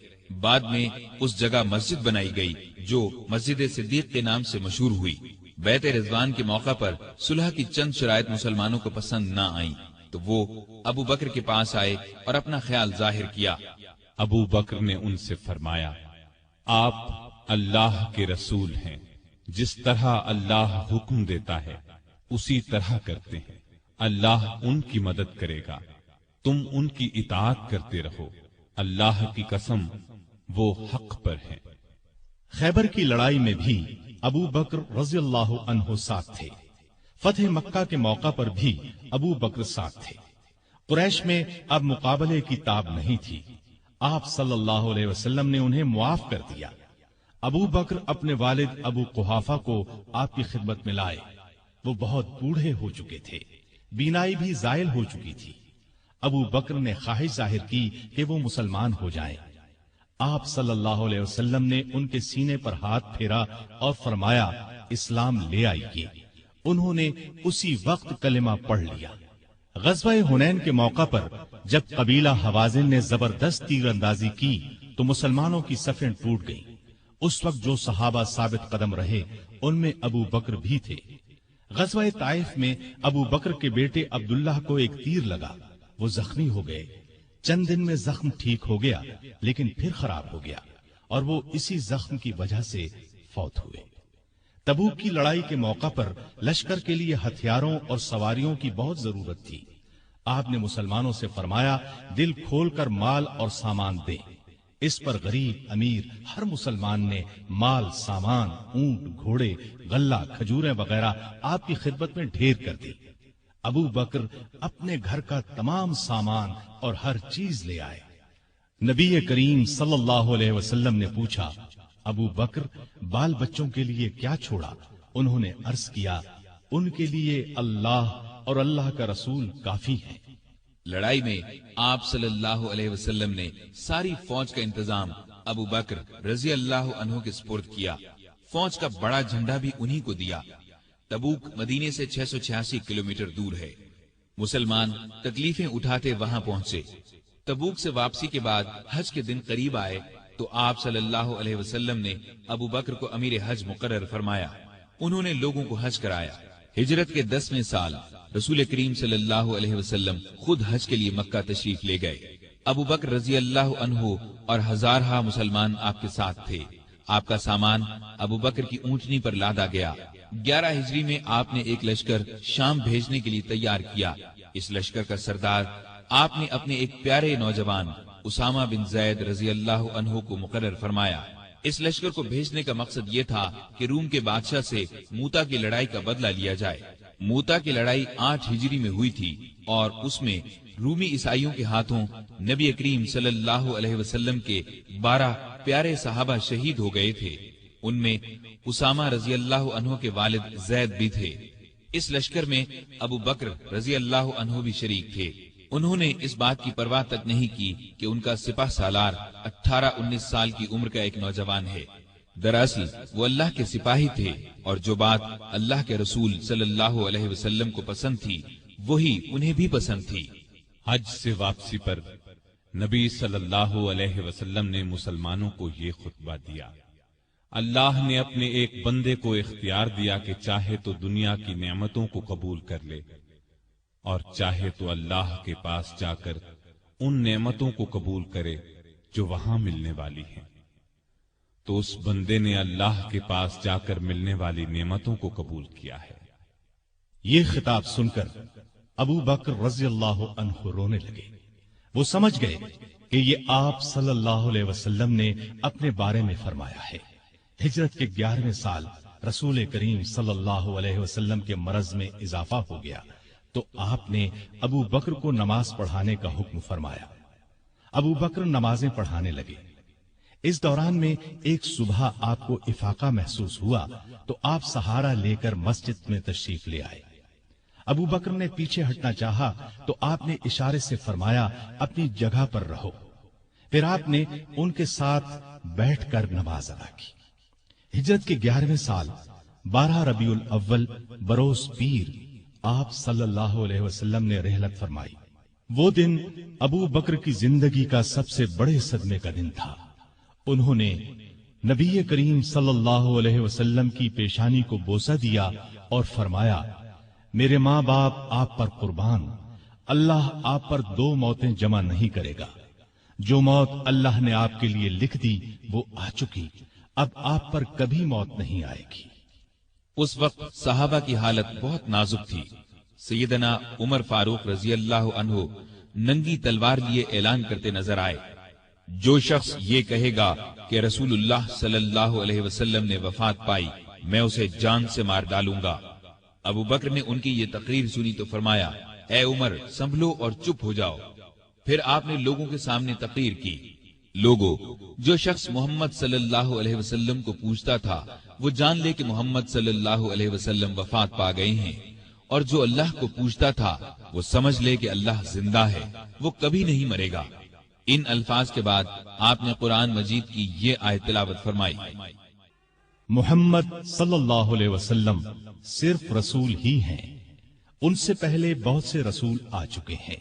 بعد میں اس جگہ مسجد بنائی گئی جو مسجد صدیق کے نام سے مشہور ہوئی۔ بیعت رضوان کے موقع پر صلح کی چند شرائط مسلمانوں کو پسند نہ آئیں تو وہ ابو بکر کے پاس آئے اور اپنا خیال ظاہر کیا۔ ابو بکر نے ان سے فرمایا، آپ اللہ کے رسول ہیں، جس طرح اللہ حکم دیتا ہے اسی طرح کرتے ہیں، اللہ ان کی مدد کرے گا، تم ان کی اطاعت کرتے رہو، اللہ کی قسم وہ حق پر ہیں۔ خیبر کی لڑائی میں بھی ابو بکر رضی اللہ عنہ ساتھ تھے۔ فتح مکہ کے موقع پر بھی ابو بکر ساتھ تھے۔ قریش میں اب مقابلے کی تاب نہیں تھی۔ آپ صلی اللہ علیہ وسلم نے انہیں معاف کر دیا۔ ابو بکر اپنے والد ابو قحافہ کو آپ کی خدمت میں لائے۔ وہ بہت بوڑھے ہو چکے تھے، بینائی بھی زائل ہو چکی تھی۔ ابو بکر نے خواہش ظاہر کی کہ وہ مسلمان ہو جائیں۔ آپ صلی اللہ علیہ وسلم نے ان کے سینے پر ہاتھ پھیرا اور فرمایا، اسلام لے آئیے۔ انہوں نے اسی وقت کلمہ پڑھ لیا۔ غزوہ حنین کے موقع پر جب قبیلہ حوازن نے زبردست تیر اندازی کی تو مسلمانوں کی صفیں ٹوٹ گئیں۔ اس وقت جو صحابہ ثابت قدم رہے ان میں ابو بکر بھی تھے۔ غزوہ طائف میں ابو بکر کے بیٹے عبداللہ کو ایک تیر لگا، وہ زخمی ہو گئے۔ چند دن میں زخم ٹھیک ہو گیا لیکن پھر خراب ہو گیا اور وہ اسی زخم کی وجہ سے فوت ہوئے۔ تبوک کی لڑائی کے موقع پر لشکر کے لیے ہتھیاروں اور سواریوں کی بہت ضرورت تھی۔ آپ نے مسلمانوں سے فرمایا، دل کھول کر مال اور سامان دیں۔ اس پر غریب امیر ہر مسلمان نے مال، سامان، اونٹ، گھوڑے، غلہ، کھجوریں وغیرہ آپ کی خدمت میں ڈھیر کر دی۔ ابو بکر اپنے گھر کا تمام سامان اور ہر چیز لے آئے۔ نبی کریم صلی اللہ علیہ وسلم نے پوچھا، ابو بکر بال بچوں کے لیے کیا چھوڑا؟ انہوں نے عرض کیا، ان کے لیے اللہ اور اللہ کا رسول کافی ہے۔ لڑائی میں آپ صلی اللہ علیہ وسلم نے ساری فوج کا انتظام ابو بکر رضی اللہ عنہ کے سپرد کیا۔ فوج کا بڑا جھنڈا بھی انہی کو دیا۔ تبوک مدینے سے 686 کلومیٹر دور ہے۔ مسلمان تکلیفیں اٹھاتے وہاں پہنچے۔ تبوک سے واپسی کے بعد حج کے دن قریب آئے تو آپ صلی اللہ علیہ وسلم نے ابو بکر کو امیر حج مقرر فرمایا۔ انہوں نے لوگوں کو حج کرایا۔ ہجرت کے 10ویں سال رسول کریم صلی اللہ علیہ وسلم خود حج کے لیے مکہ تشریف لے گئے۔ ابو بکر رضی اللہ عنہ اور ہزارہا مسلمان آپ کے ساتھ تھے۔ آپ کا سامان ابو بکر کی اونٹنی پر لادا گیا۔ 11 ہجری میں آپ نے ایک لشکر شام بھیجنے کے لیے تیار کیا۔ اس لشکر کا سردار آپ نے اپنے ایک پیارے نوجوان اسامہ بن زید رضی اللہ عنہ کو مقرر فرمایا۔ اس لشکر کو بھیجنے کا مقصد یہ تھا کہ روم کے بادشاہ سے موتا کی لڑائی کا بدلہ لیا جائے۔ موتا کی لڑائی 8 ہجری میں ہوئی تھی اور اس میں رومی عیسائیوں کے ہاتھوں نبی کریم صلی اللہ علیہ وسلم کے 12 پیارے صحابہ شہید ہو گئے تھے۔ ان میں اسامہ رضی اللہ عنہ کے والد زید بھی تھے۔ اس لشکر میں ابو بکر رضی اللہ عنہ بھی شریک تھے۔ انہوں نے اس بات کی پرواہ تک نہیں کی کہ ان کا سپہ سالار 18-19 سال کی عمر کا ایک نوجوان ہے۔ دراصل وہ اللہ کے سپاہی تھے اور جو بات اللہ کے رسول صلی اللہ علیہ وسلم کو پسند تھی وہی انہیں بھی پسند تھی۔ حج سے واپسی پر نبی صلی اللہ علیہ وسلم نے مسلمانوں کو یہ خطبہ دیا۔ اللہ نے اپنے ایک بندے کو اختیار دیا کہ چاہے تو دنیا کی نعمتوں کو قبول کر لے اور چاہے تو اللہ کے پاس جا کر ان نعمتوں کو قبول کرے جو وہاں ملنے والی ہیں۔ تو اس بندے نے اللہ کے پاس جا کر ملنے والی نعمتوں کو قبول کیا ہے۔ یہ خطاب سن کر ابو بکر رضی اللہ عنہ رونے لگے۔ وہ سمجھ گئے کہ یہ آپ صلی اللہ علیہ وسلم نے اپنے بارے میں فرمایا ہے۔ ہجرت کے 11ویں سال رسول کریم صلی اللہ علیہ وسلم کے مرض میں اضافہ ہو گیا تو آپ نے ابو بکر کو نماز پڑھانے کا حکم فرمایا۔ ابو بکر نمازیں پڑھانے لگے۔ اس دوران میں ایک صبح آپ کو افاقہ محسوس ہوا تو آپ سہارا لے کر مسجد میں تشریف لے آئے۔ ابو بکر نے پیچھے ہٹنا چاہا تو آپ نے اشارے سے فرمایا اپنی جگہ پر رہو۔ پھر آپ نے ان کے ساتھ بیٹھ کر نماز ادا کی۔ ہجرت کے 11ویں سال 12 ربیع الاول بروز پیر آپ صلی اللہ علیہ وسلم نے رحلت فرمائی۔ وہ دن ابو بکر کی زندگی کا سب سے بڑے صدمے کا دن تھا۔ انہوں نے نبی کریم صلی اللہ علیہ وسلم کی پیشانی کو بوسہ دیا اور فرمایا، میرے ماں باپ آپ پر قربان، اللہ آپ پر 2 موتیں جمع نہیں کرے گا۔ جو موت اللہ نے آپ کے لیے لکھ دی وہ آ چکی، اب آپ پر کبھی موت نہیں آئے گی۔ اس وقت صحابہ کی حالت بہت نازک تھی۔ سیدنا عمر فاروق رضی اللہ عنہ ننگی تلوار لیے اعلان کرتے نظر آئے، جو شخص یہ کہے گا کہ رسول اللہ صلی اللہ علیہ وسلم نے وفات پائی میں اسے جان سے مار ڈالوں گا۔ ابو بکر نے ان کی یہ تقریر سنی تو فرمایا، اے عمر سنبھلو اور چپ ہو جاؤ۔ پھر آپ نے لوگوں کے سامنے تقریر کی، لوگوں، جو شخص محمد صلی اللہ علیہ وسلم کو پوچھتا تھا وہ جان لے کہ محمد صلی اللہ علیہ وسلم وفات پا گئے ہیں، اور جو اللہ کو پوچھتا تھا وہ سمجھ لے کہ اللہ زندہ ہے، وہ کبھی نہیں مرے گا۔ ان الفاظ کے بعد آپ نے قرآن مجید کی یہ آیت تلاوت فرمائی، محمد صلی اللہ علیہ وسلم صرف رسول ہی ہیں، ان سے پہلے بہت سے رسول آ چکے ہیں۔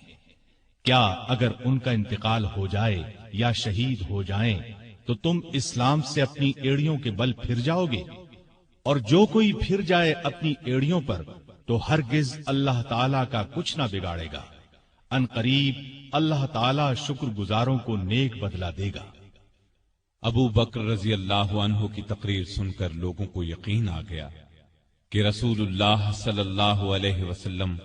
کیا اگر ان کا انتقال ہو جائے یا شہید ہو جائیں تو تم اسلام سے اپنی ایڑیوں کے بل پھر جاؤ گے؟ اور جو کوئی پھر جائے اپنی ایڑیوں پر تو ہرگز اللہ تعالیٰ کا کچھ نہ بگاڑے گا۔ ان قریب اللہ تعالیٰ شکر گزاروں کو نیک بدلہ دے گا۔ ابو بکر رضی اللہ عنہ کی تقریر سن کر لوگوں کو یقین آ گیا کہ رسول اللہ صلی اللہ علیہ وسلم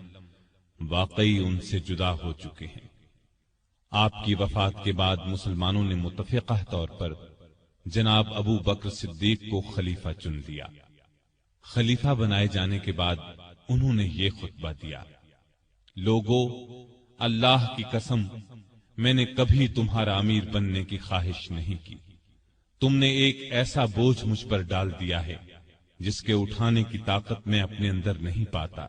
واقعی ان سے جدا ہو چکے ہیں۔ آپ کی وفات کے بعد مسلمانوں نے متفقہ طور پر جناب ابو بکر صدیق کو خلیفہ چن لیا۔ خلیفہ بنائے جانے کے بعد انہوں نے یہ خطبہ دیا، لوگو، اللہ کی قسم میں نے کبھی تمہارا امیر بننے کی خواہش نہیں کی۔ تم نے ایک ایسا بوجھ مجھ پر ڈال دیا ہے جس کے اٹھانے کی طاقت میں اپنے اندر نہیں پاتا،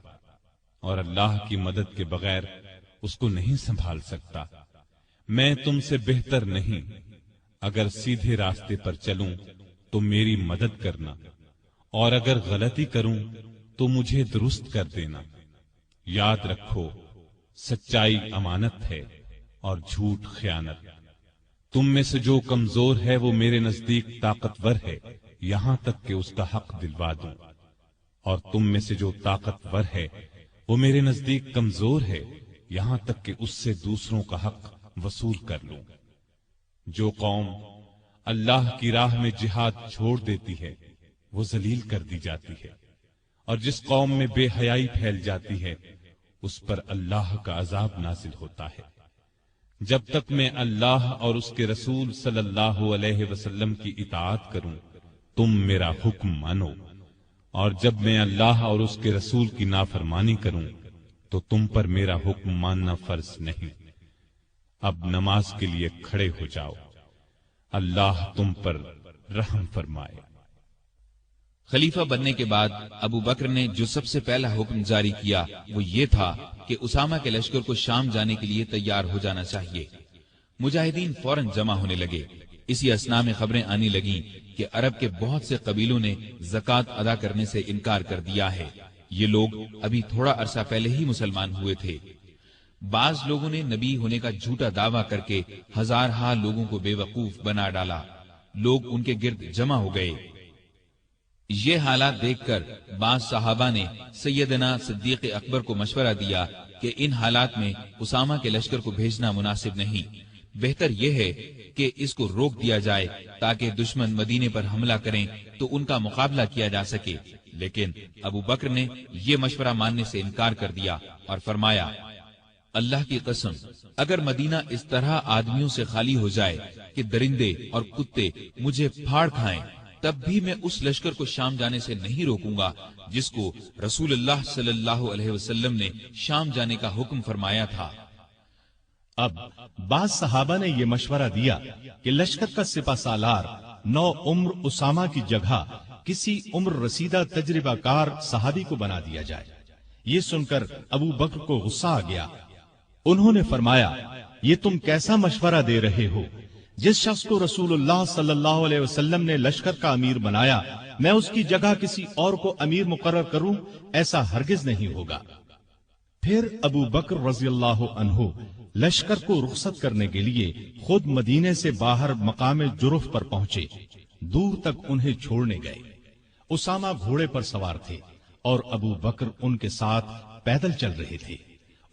اور اللہ کی مدد کے بغیر اس کو نہیں سنبھال سکتا۔ میں تم سے بہتر نہیں، اگر سیدھے راستے پر چلوں تو میری مدد کرنا، اور اگر غلطی کروں تو مجھے درست کر دینا۔ یاد رکھو، سچائی امانت ہے اور جھوٹ خیانت۔ تم میں سے جو کمزور ہے وہ میرے نزدیک طاقتور ہے، یہاں تک کہ اس کا حق دلوا دوں، اور تم میں سے جو طاقتور ہے وہ میرے نزدیک کمزور ہے، یہاں تک کہ اس سے دوسروں کا حق وصول کر لوں۔ جو قوم اللہ کی راہ میں جہاد چھوڑ دیتی ہے وہ ذلیل کر دی جاتی ہے، اور جس قوم میں بے حیائی پھیل جاتی ہے اس پر اللہ کا عذاب نازل ہوتا ہے۔ جب تک میں اللہ اور اس کے رسول صلی اللہ علیہ وسلم کی اطاعت کروں تم میرا حکم مانو، اور جب میں اللہ اور اس کے رسول کی نافرمانی کروں تو تم پر میرا حکم ماننا فرض نہیں۔ اب نماز کے لیے کھڑے ہو جاؤ، اللہ تم پر رحم فرمائے۔ خلیفہ بننے کے بعد ابو بکر نے جو سب سے پہلا حکم جاری کیا وہ یہ تھا کہ اسامہ کے لشکر کو شام جانے کے لیے تیار ہو جانا چاہیے۔ مجاہدین فوراً جمع ہونے لگے۔ اسی اثنا میں خبریں آنے لگیں کہ عرب کے بہت سے قبیلوں نے زکوٰۃ ادا کرنے سے انکار کر دیا ہے۔ یہ لوگ ابھی تھوڑا عرصہ پہلے ہی مسلمان ہوئے تھے۔ بعض لوگوں نے نبی ہونے کا جھوٹا دعویٰ کر کے ہزارہا لوگوں کو بے وقوف بنا ڈالا۔ لوگ ان کے گرد جمع ہو گئے۔ یہ حالات دیکھ کر بعض صحابہ نے سیدنا صدیق اکبر کو مشورہ دیا کہ ان حالات میں اسامہ کے لشکر کو بھیجنا مناسب نہیں، بہتر یہ ہے کہ اس کو روک دیا جائے تاکہ دشمن مدینے پر حملہ کریں تو ان کا مقابلہ کیا جا سکے۔ لیکن ابو بکر نے یہ مشورہ ماننے سے انکار کر دیا اور فرمایا، اللہ کی قسم، اگر مدینہ اس طرح آدمیوں سے خالی ہو جائے کہ درندے اور کتے مجھے پھاڑ کھائیں، تب بھی میں اس لشکر کو شام جانے سے نہیں روکوں گا جس کو رسول اللہ صلی اللہ علیہ وسلم نے شام جانے کا حکم فرمایا تھا۔ اب بعض صحابہ نے یہ مشورہ دیا کہ لشکر کا سپہ سالار نو عمر اسامہ کی جگہ کسی عمر رسیدہ تجربہ کار صحابی کو بنا دیا جائے۔ یہ سن کر ابو بکر کو غصہ آ گیا۔ انہوں نے فرمایا، یہ تم کیسا مشورہ دے رہے ہو؟ جس شخص کو رسول اللہ صلی اللہ علیہ وسلم نے لشکر کا امیر بنایا، میں اس کی جگہ کسی اور کو امیر مقرر کروں، ایسا ہرگز نہیں ہوگا۔ پھر ابو بکر رضی اللہ عنہ لشکر کو رخصت کرنے کے لیے خود مدینے سے باہر مقام جرف پر پہنچے، دور تک انہیں چھوڑنے گئے۔ اسامہ گھوڑے پر سوار تھے اور ابو بکر ان کے ساتھ پیدل چل رہے تھے۔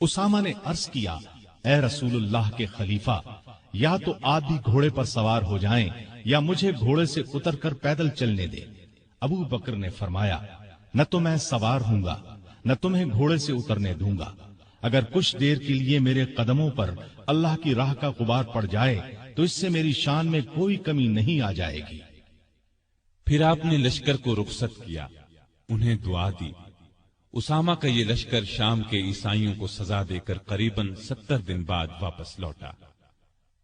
اسامہ نے عرض کیا، اے رسول اللہ کے خلیفہ، یا تو آپ بھی گھوڑے پر سوار ہو جائیں یا مجھے گھوڑے سے اتر کر پیدل چلنے دیں۔ ابو بکر نے فرمایا، نہ تو میں سوار ہوں گا نہ تمہیں گھوڑے سے اترنے دوں گا۔ اگر کچھ دیر کے لیے میرے قدموں پر اللہ کی راہ کا غبار پڑ جائے تو اس سے میری شان میں کوئی کمی نہیں آ جائے گی۔ پھر آپ نے لشکر کو رخصت کیا، انہیں دعا دی۔ اسامہ کا یہ لشکر شام کے عیسائیوں کو سزا دے کر قریباً 70 دن بعد واپس لوٹا۔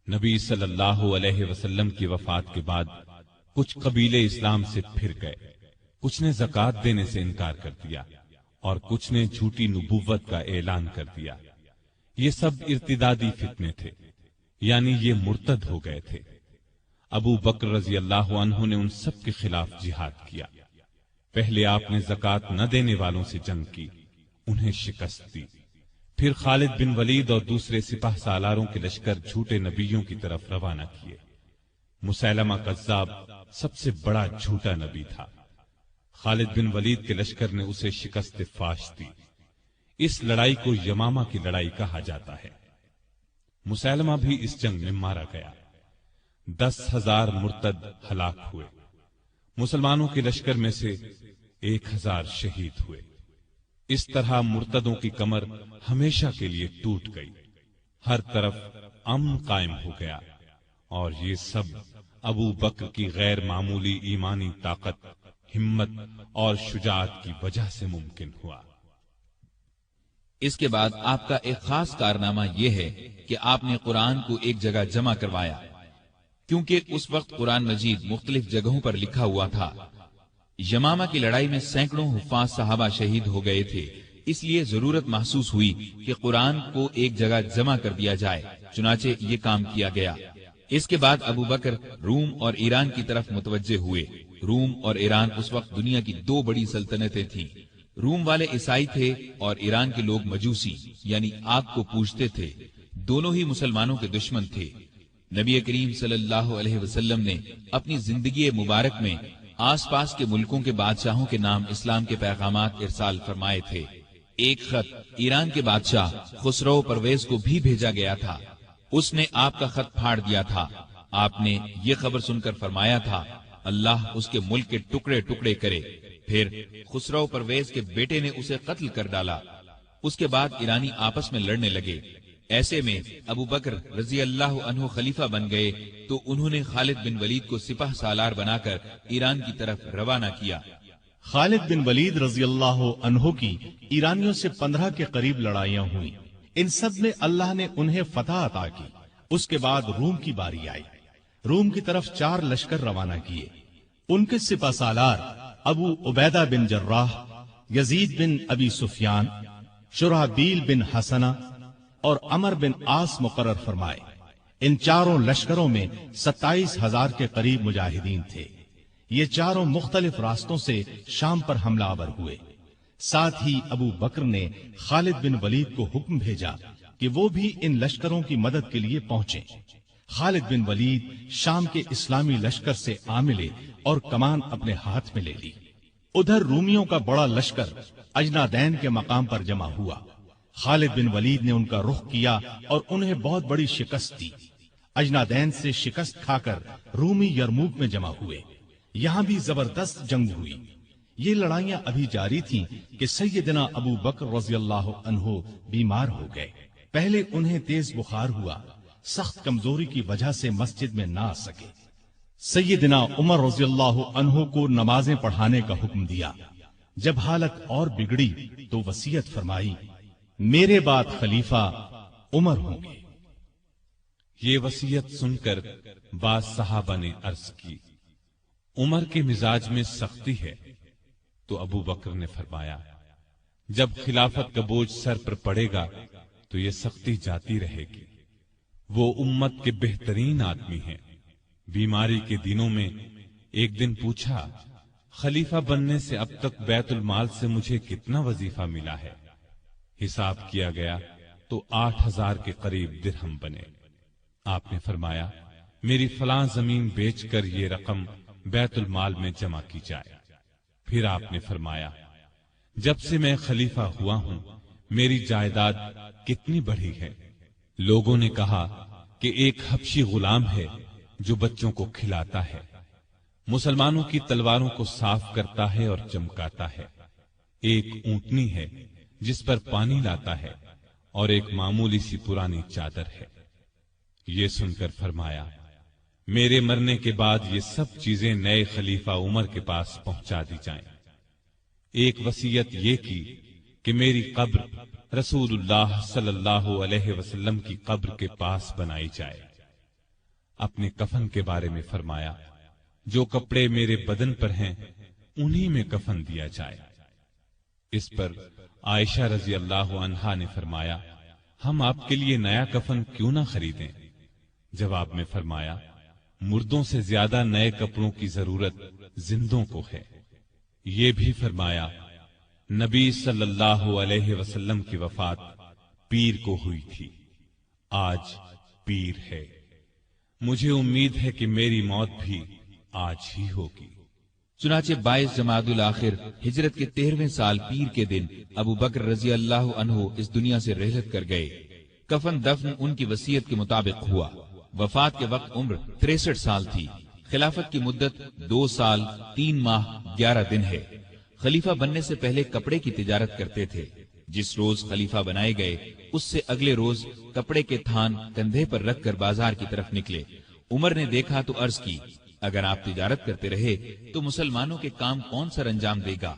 نبی صلی اللہ علیہ وسلم کی وفات کے بعد کچھ قبیلے اسلام سے پھر گئے، کچھ نے زکوٰۃ دینے سے انکار کر دیا اور کچھ نے جھوٹی نبوت کا اعلان کر دیا۔ یہ سب ارتدادی فتنے تھے، یعنی یہ مرتد ہو گئے تھے۔ ابو بکر رضی اللہ عنہ نے ان سب کے خلاف جہاد کیا۔ پہلے آپ نے زکوٰۃ نہ دینے والوں سے جنگ کی، انہیں شکست دی۔ پھر خالد بن ولید اور دوسرے سپہ سالاروں کے لشکر جھوٹے نبیوں کی طرف روانہ کیے۔ مسیلمہ کذاب سب سے بڑا جھوٹا نبی تھا۔ خالد بن ولید کے لشکر نے اسے شکست فاش دی۔ اس لڑائی کو یمامہ کی لڑائی کہا جاتا ہے۔ مسیلمہ بھی اس جنگ میں مارا گیا۔ 10,000 مرتد ہلاک ہوئے۔ مسلمانوں کے لشکر میں سے 1,000 شہید ہوئے۔ اس طرح مرتدوں کی کمر ہمیشہ کے لیے ٹوٹ گئی۔ ہر طرف امن قائم ہو گیا، اور یہ سب ابو بکر کی غیر معمولی ایمانی طاقت، ہمت اور شجاعت کی وجہ سے ممکن ہوا۔ اس کے بعد آپ کا ایک خاص کارنامہ یہ ہے کہ آپ نے قرآن کو ایک جگہ جمع کروایا، کیونکہ اس وقت قرآن مجید مختلف جگہوں پر لکھا ہوا تھا۔ یمامہ کی لڑائی میں سینکڑوں حفاظ صحابہ شہید ہو گئے تھے، اس لیے ضرورت محسوس ہوئی کہ قرآن کو ایک جگہ جمع کر دیا جائے، چنانچہ یہ کام کیا گیا۔ اس کے بعد ابو بکر روم اور ایران کی طرف متوجہ ہوئے۔ روم اور ایران اس وقت دنیا کی 2 بڑی سلطنتیں تھیں۔ روم والے عیسائی تھے اور ایران کے لوگ مجوسی یعنی آگ کو پوجتے تھے۔ دونوں ہی مسلمانوں کے دشمن تھے۔ نبی کریم صلی اللہ علیہ وسلم نے اپنی زندگی مبارک میں آس پاس کے ملکوں کے بادشاہوں کے نام اسلام کے پیغامات ارسال فرمائے تھے۔ ایک خط ایران کے بادشاہ خسرو پرویز کو بھی بھیجا گیا تھا۔ اس نے آپ کا خط پھاڑ دیا تھا۔ آپ نے یہ خبر سن کر فرمایا تھا، اللہ اس کے ملک کے ٹکڑے ٹکڑے کرے۔ پھر خسرو پرویز کے بیٹے نے اسے قتل کر ڈالا۔ اس کے بعد ایرانی آپس میں لڑنے لگے۔ ایسے میں ابو بکر رضی اللہ عنہ خلیفہ بن گئے تو انہوں نے خالد بن ولید کو سپہ سالار بنا کر ایران کی طرف روانہ کیا۔ خالد بن ولید رضی اللہ عنہ کی ایرانیوں سے 15 کے قریب لڑائیاں ہوئیں۔ ان سب میں اللہ نے انہیں فتح عطا کی۔ اس کے بعد روم کی باری آئی۔ روم کی طرف 4 لشکر روانہ کیے۔ ان کے سپہ سالار ابو عبیدہ بن جراح، یزید بن ابی سفیان، شرحبیل بن حسنہ اور عمر بن عاص مقرر فرمائے۔ ان چاروں لشکروں میں 27,000 کے قریب مجاہدین تھے۔ یہ چاروں مختلف راستوں سے شام پر حملہ آور ہوئے۔ ساتھ ہی ابو بکر نے خالد بن ولید کو حکم بھیجا کہ وہ بھی ان لشکروں کی مدد کے لیے پہنچیں۔ خالد بن ولید شام کے اسلامی لشکر سے آ ملے اور کمان اپنے ہاتھ میں لے لی۔ ادھر رومیوں کا بڑا لشکر اجنادین کے مقام پر جمع ہوا۔ خالد بن ولید نے ان کا رخ کیا اور انہیں بہت بڑی شکست دی۔ اجنادین سے شکست کھا کر رومی یرموک میں جمع ہوئے۔ یہاں بھی زبردست جنگ ہوئی۔ یہ لڑائیاں ابھی جاری تھیں کہ سیدنا ابو بکر رضی اللہ عنہ بیمار ہو گئے۔ پہلے انہیں تیز بخار ہوا، سخت کمزوری کی وجہ سے مسجد میں نہ آ سکے۔ سیدنا عمر رضی اللہ عنہ کو نمازیں پڑھانے کا حکم دیا۔ جب حالت اور بگڑی تو وصیت فرمائی، میرے بعد خلیفہ عمر ہوں گے۔ یہ وصیت سن کر بعض صحابہ نے عرض کی، عمر کے مزاج میں سختی ہے۔ تو ابو بکر نے فرمایا، جب خلافت کا بوجھ سر پر پڑے گا تو یہ سختی جاتی رہے گی۔ وہ امت کے بہترین آدمی ہیں۔ بیماری کے دنوں میں ایک دن پوچھا، خلیفہ بننے سے اب تک بیت المال سے مجھے کتنا وظیفہ ملا ہے؟ حساب کیا گیا تو 8,000 کے قریب درہم بنے۔ آپ نے فرمایا، میری فلاں زمین بیچ کر یہ رقم بیت المال میں جمع کی جائے۔ پھر آپ نے فرمایا، جب سے میں خلیفہ ہوا ہوں میری جائیداد کتنی بڑھی ہے؟ لوگوں نے کہا کہ ایک حبشی غلام ہے جو بچوں کو کھلاتا ہے، مسلمانوں کی تلواروں کو صاف کرتا ہے اور چمکاتا ہے، ایک اونٹنی ہے جس پر پانی لاتا ہے، اور ایک معمولی سی پرانی چادر ہے۔ یہ سن کر فرمایا، میرے مرنے کے بعد یہ سب چیزیں نئے خلیفہ عمر کے پاس پہنچا دی جائیں۔ ایک وصیت یہ کی کہ میری قبر رسول اللہ صلی اللہ علیہ وسلم کی قبر کے پاس بنائی جائے۔ اپنے کفن کے بارے میں فرمایا، جو کپڑے میرے بدن پر ہیں انہی میں کفن دیا جائے۔ اس پر عائشہ رضی اللہ عنہا نے فرمایا، ہم آپ کے لیے نیا کفن کیوں نہ خریدیں؟ جواب میں فرمایا، مردوں سے زیادہ نئے کپڑوں کی ضرورت زندوں کو ہے۔ یہ بھی فرمایا، نبی صلی اللہ علیہ وسلم کی وفات پیر کو ہوئی تھی، آج پیر ہے، مجھے امید ہے کہ میری موت بھی آج ہی ہوگی۔ چنانچہ 22 جمادی الاخر ہجرت کے 13ویں سال پیر کے دن ابو بکر رضی اللہ عنہ اس دنیا سے رحلت کر گئے۔ کفن دفن ان کی وصیت کے مطابق ہوا۔ وفات کے وقت عمر 63 سال تھی۔ خلافت کی مدت 2 سال 3 ماہ 11 دن ہے۔ خلیفہ بننے سے پہلے کپڑے کی تجارت کرتے تھے۔ جس روز خلیفہ بنائے گئے اس سے اگلے روز کپڑے کے تھان کندھے پر رکھ کر بازار کی طرف نکلے۔ عمر نے دیکھا تو عرض کی، اگر آپ تجارت کرتے رہے تو مسلمانوں کے کام کون سر انجام دے گا؟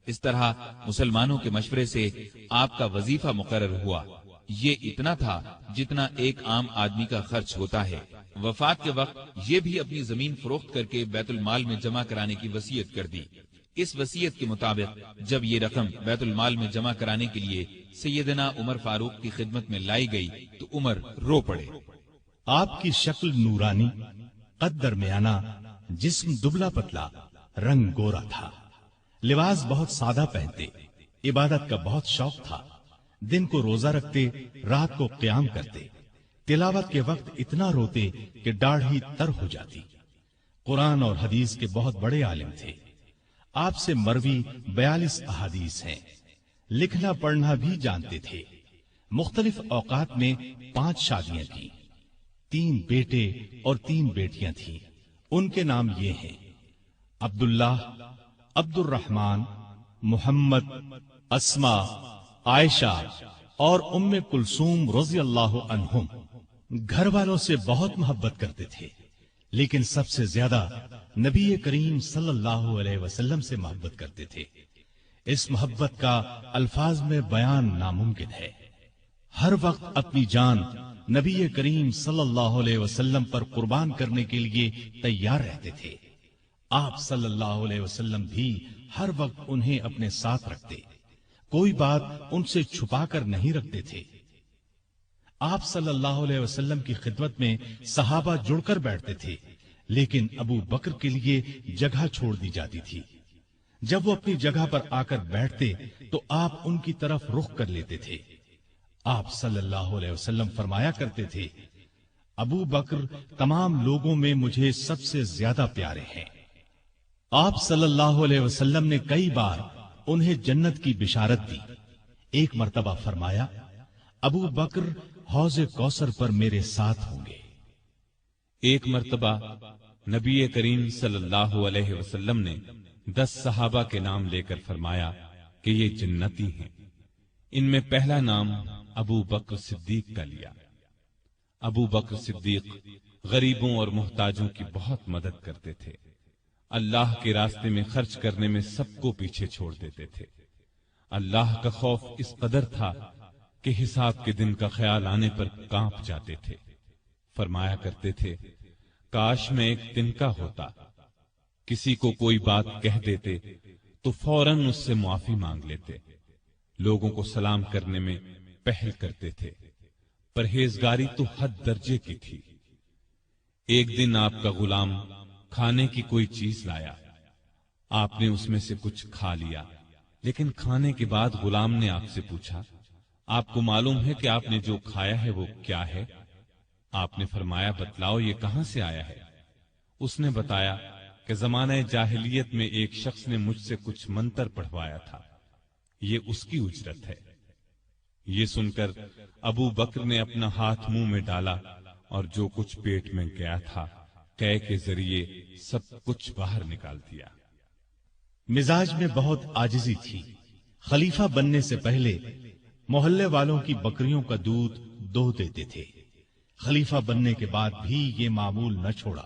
اس طرح مسلمانوں کے مشورے سے آپ کا وظیفہ مقرر ہوا۔ یہ اتنا تھا جتنا ایک عام آدمی کا خرچ ہوتا ہے۔ وفات کے وقت یہ بھی اپنی زمین فروخت کر کے بیت المال میں جمع کرانے کی وصیت کر دی۔ اس وصیت کے مطابق جب یہ رقم بیت المال میں جمع کرانے کے لیے سیدنا عمر فاروق کی خدمت میں لائی گئی تو عمر رو پڑے۔ آپ کی شکل نورانی، قد درمیانہ، جسم دبلا پتلا، رنگ گورا تھا۔ لباس بہت سادہ پہنتے، عبادت کا بہت شوق تھا۔ دن کو روزہ رکھتے، رات کو قیام کرتے، تلاوت کے وقت اتنا روتے کہ داڑھی تر ہو جاتی۔ قرآن اور حدیث کے بہت بڑے عالم تھے۔ آپ سے مروی 42 احادیث ہیں۔ لکھنا پڑھنا بھی جانتے تھے۔ مختلف اوقات میں 5 شادیاں کی، 3 بیٹے اور 3 بیٹیاں تھیں۔ ان کے نام یہ ہیں: عبداللہ، عبد الرحمن، محمد، اسما، عائشہ اور ام کلثوم رضی اللہ عنہم۔ گھر والوں سے بہت محبت کرتے تھے، لیکن سب سے زیادہ نبی کریم صلی اللہ علیہ وسلم سے محبت کرتے تھے۔ اس محبت کا الفاظ میں بیان ناممکن ہے۔ ہر وقت اپنی جان نبی کریم صلی اللہ علیہ وسلم پر قربان کرنے کے لیے تیار رہتے تھے۔ آپ صلی اللہ علیہ وسلم بھی ہر وقت انہیں اپنے ساتھ رکھتے، کوئی بات ان سے چھپا کر نہیں رکھتے تھے۔ آپ صلی اللہ علیہ وسلم کی خدمت میں صحابہ جڑ کر بیٹھتے تھے، لیکن ابو بکر کے لیے جگہ چھوڑ دی جاتی تھی۔ جب وہ اپنی جگہ پر آ کر بیٹھتے تو آپ ان کی طرف رخ کر لیتے تھے۔ آپ صلی اللہ علیہ وسلم فرمایا کرتے تھے، ابو بکر تمام لوگوں میں مجھے سب سے زیادہ پیارے ہیں۔ آپ صلی اللہ علیہ وسلم نے کئی بار انہیں جنت کی بشارت دی۔ ایک مرتبہ فرمایا، ابو بکر حوض کوثر پر میرے ساتھ ہوں گے۔ ایک مرتبہ نبی کریم صلی اللہ علیہ وسلم نے 10 صحابہ کے نام لے کر فرمایا کہ یہ جنتی ہیں۔ ان میں پہلا نام ابو بکر صدیق کا لیا۔ ابو بکر صدیق غریبوں اور محتاجوں کی بہت مدد کرتے تھے۔ اللہ کے راستے میں خرچ کرنے میں سب کو پیچھے چھوڑ دیتے تھے۔ اللہ کا خوف اس قدر تھا کہ حساب کے دن کا خیال آنے پر کانپ جاتے تھے۔ فرمایا کرتے تھے، کاش میں ایک تنکا ہوتا، کسی کو کوئی بات کہہ دیتے تو فوراً اس سے معافی مانگ لیتے۔ لوگوں کو سلام کرنے میں پہل کرتے تھے۔ پرہیزگاری تو حد درجے کی تھی۔ ایک دن آپ کا غلام کھانے کی کوئی چیز لایا، آپ نے اس میں سے کچھ کھا لیا، لیکن کھانے کے بعد غلام نے آپ سے پوچھا، آپ کو معلوم ہے کہ آپ نے جو کھایا ہے وہ کیا ہے؟ آپ نے فرمایا، بتلاؤ یہ کہاں سے آیا ہے؟ اس نے بتایا کہ زمانہ جاہلیت میں ایک شخص نے مجھ سے کچھ منتر پڑھوایا تھا، یہ اس کی اجرت ہے۔ یہ سن کر ابو بکر نے اپنا ہاتھ منہ میں ڈالا اور جو کچھ پیٹ میں گیا تھا قے کے ذریعے سب کچھ باہر نکال دیا۔ مزاج میں بہت عاجزی تھی۔ خلیفہ بننے سے پہلے محلے والوں کی بکریوں کا دودھ دو دیتے تھے۔ خلیفہ بننے کے بعد بھی یہ معمول نہ چھوڑا۔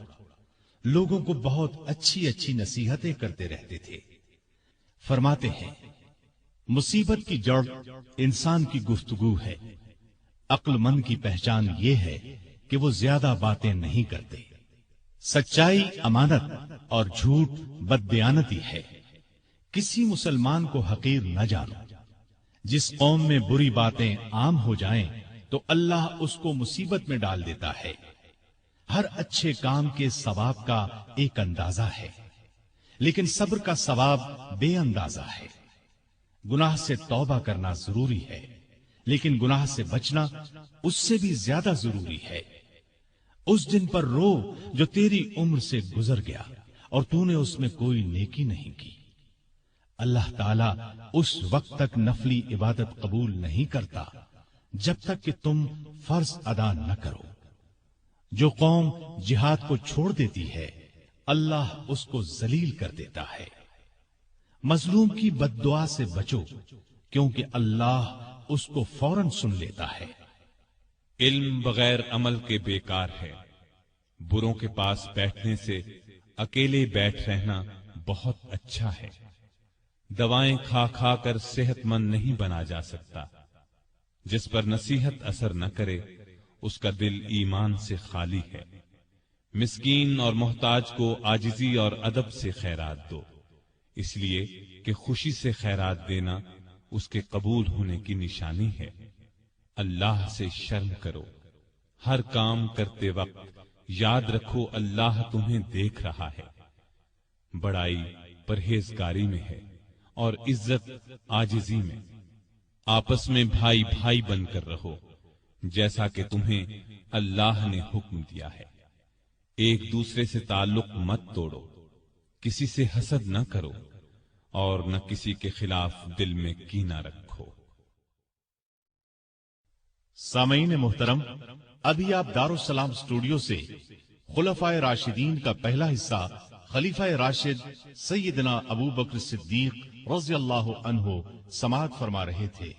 لوگوں کو بہت اچھی اچھی نصیحتیں کرتے رہتے تھے۔ فرماتے ہیں، مصیبت کی جڑ انسان کی گفتگو ہے۔ عقل مند کی پہچان یہ ہے کہ وہ زیادہ باتیں نہیں کرتے۔ سچائی امانت اور جھوٹ بددیانتی ہے۔ کسی مسلمان کو حقیر نہ جانو۔ جس قوم میں بری باتیں عام ہو جائیں تو اللہ اس کو مصیبت میں ڈال دیتا ہے۔ ہر اچھے کام کے ثواب کا ایک اندازہ ہے، لیکن صبر کا ثواب بے اندازہ ہے۔ گناہ سے توبہ کرنا ضروری ہے، لیکن گناہ سے بچنا اس سے بھی زیادہ ضروری ہے۔ اس دن پر رو جو تیری عمر سے گزر گیا اور تو نے اس میں کوئی نیکی نہیں کی۔ اللہ تعالیٰ اس وقت تک نفلی عبادت قبول نہیں کرتا جب تک کہ تم فرض ادا نہ کرو۔ جو قوم جہاد کو چھوڑ دیتی ہے اللہ اس کو ذلیل کر دیتا ہے۔ مظلوم کی بد دعا سے بچو، کیونکہ اللہ اس کو فوراً سن لیتا ہے۔ علم بغیر عمل کے بیکار ہے۔ بروں کے پاس بیٹھنے سے اکیلے بیٹھ رہنا بہت اچھا ہے۔ دوائیں کھا کھا کر صحت مند نہیں بنا جا سکتا۔ جس پر نصیحت اثر نہ کرے اس کا دل ایمان سے خالی ہے۔ مسکین اور محتاج کو عاجزی اور ادب سے خیرات دو، اس لیے کہ خوشی سے خیرات دینا اس کے قبول ہونے کی نشانی ہے۔ اللہ سے شرم کرو۔ ہر کام کرتے وقت یاد رکھو اللہ تمہیں دیکھ رہا ہے۔ بڑائی پرہیزگاری میں ہے اور عزت عاجزی میں۔ آپس میں بھائی بھائی بن کر رہو جیسا کہ تمہیں اللہ نے حکم دیا ہے۔ ایک دوسرے سے تعلق مت توڑو، کسی سے حسد نہ کرو اور نہ کسی کے خلاف دل میں کینہ رکھو۔ سامعین محترم، ابھی آپ دارالسلام اسٹوڈیو سے خلفائے راشدین کا پہلا حصہ خلیفہ راشد سیدنا ابو بکر صدیق رضی اللہ عنہ سماعت فرما رہے تھے۔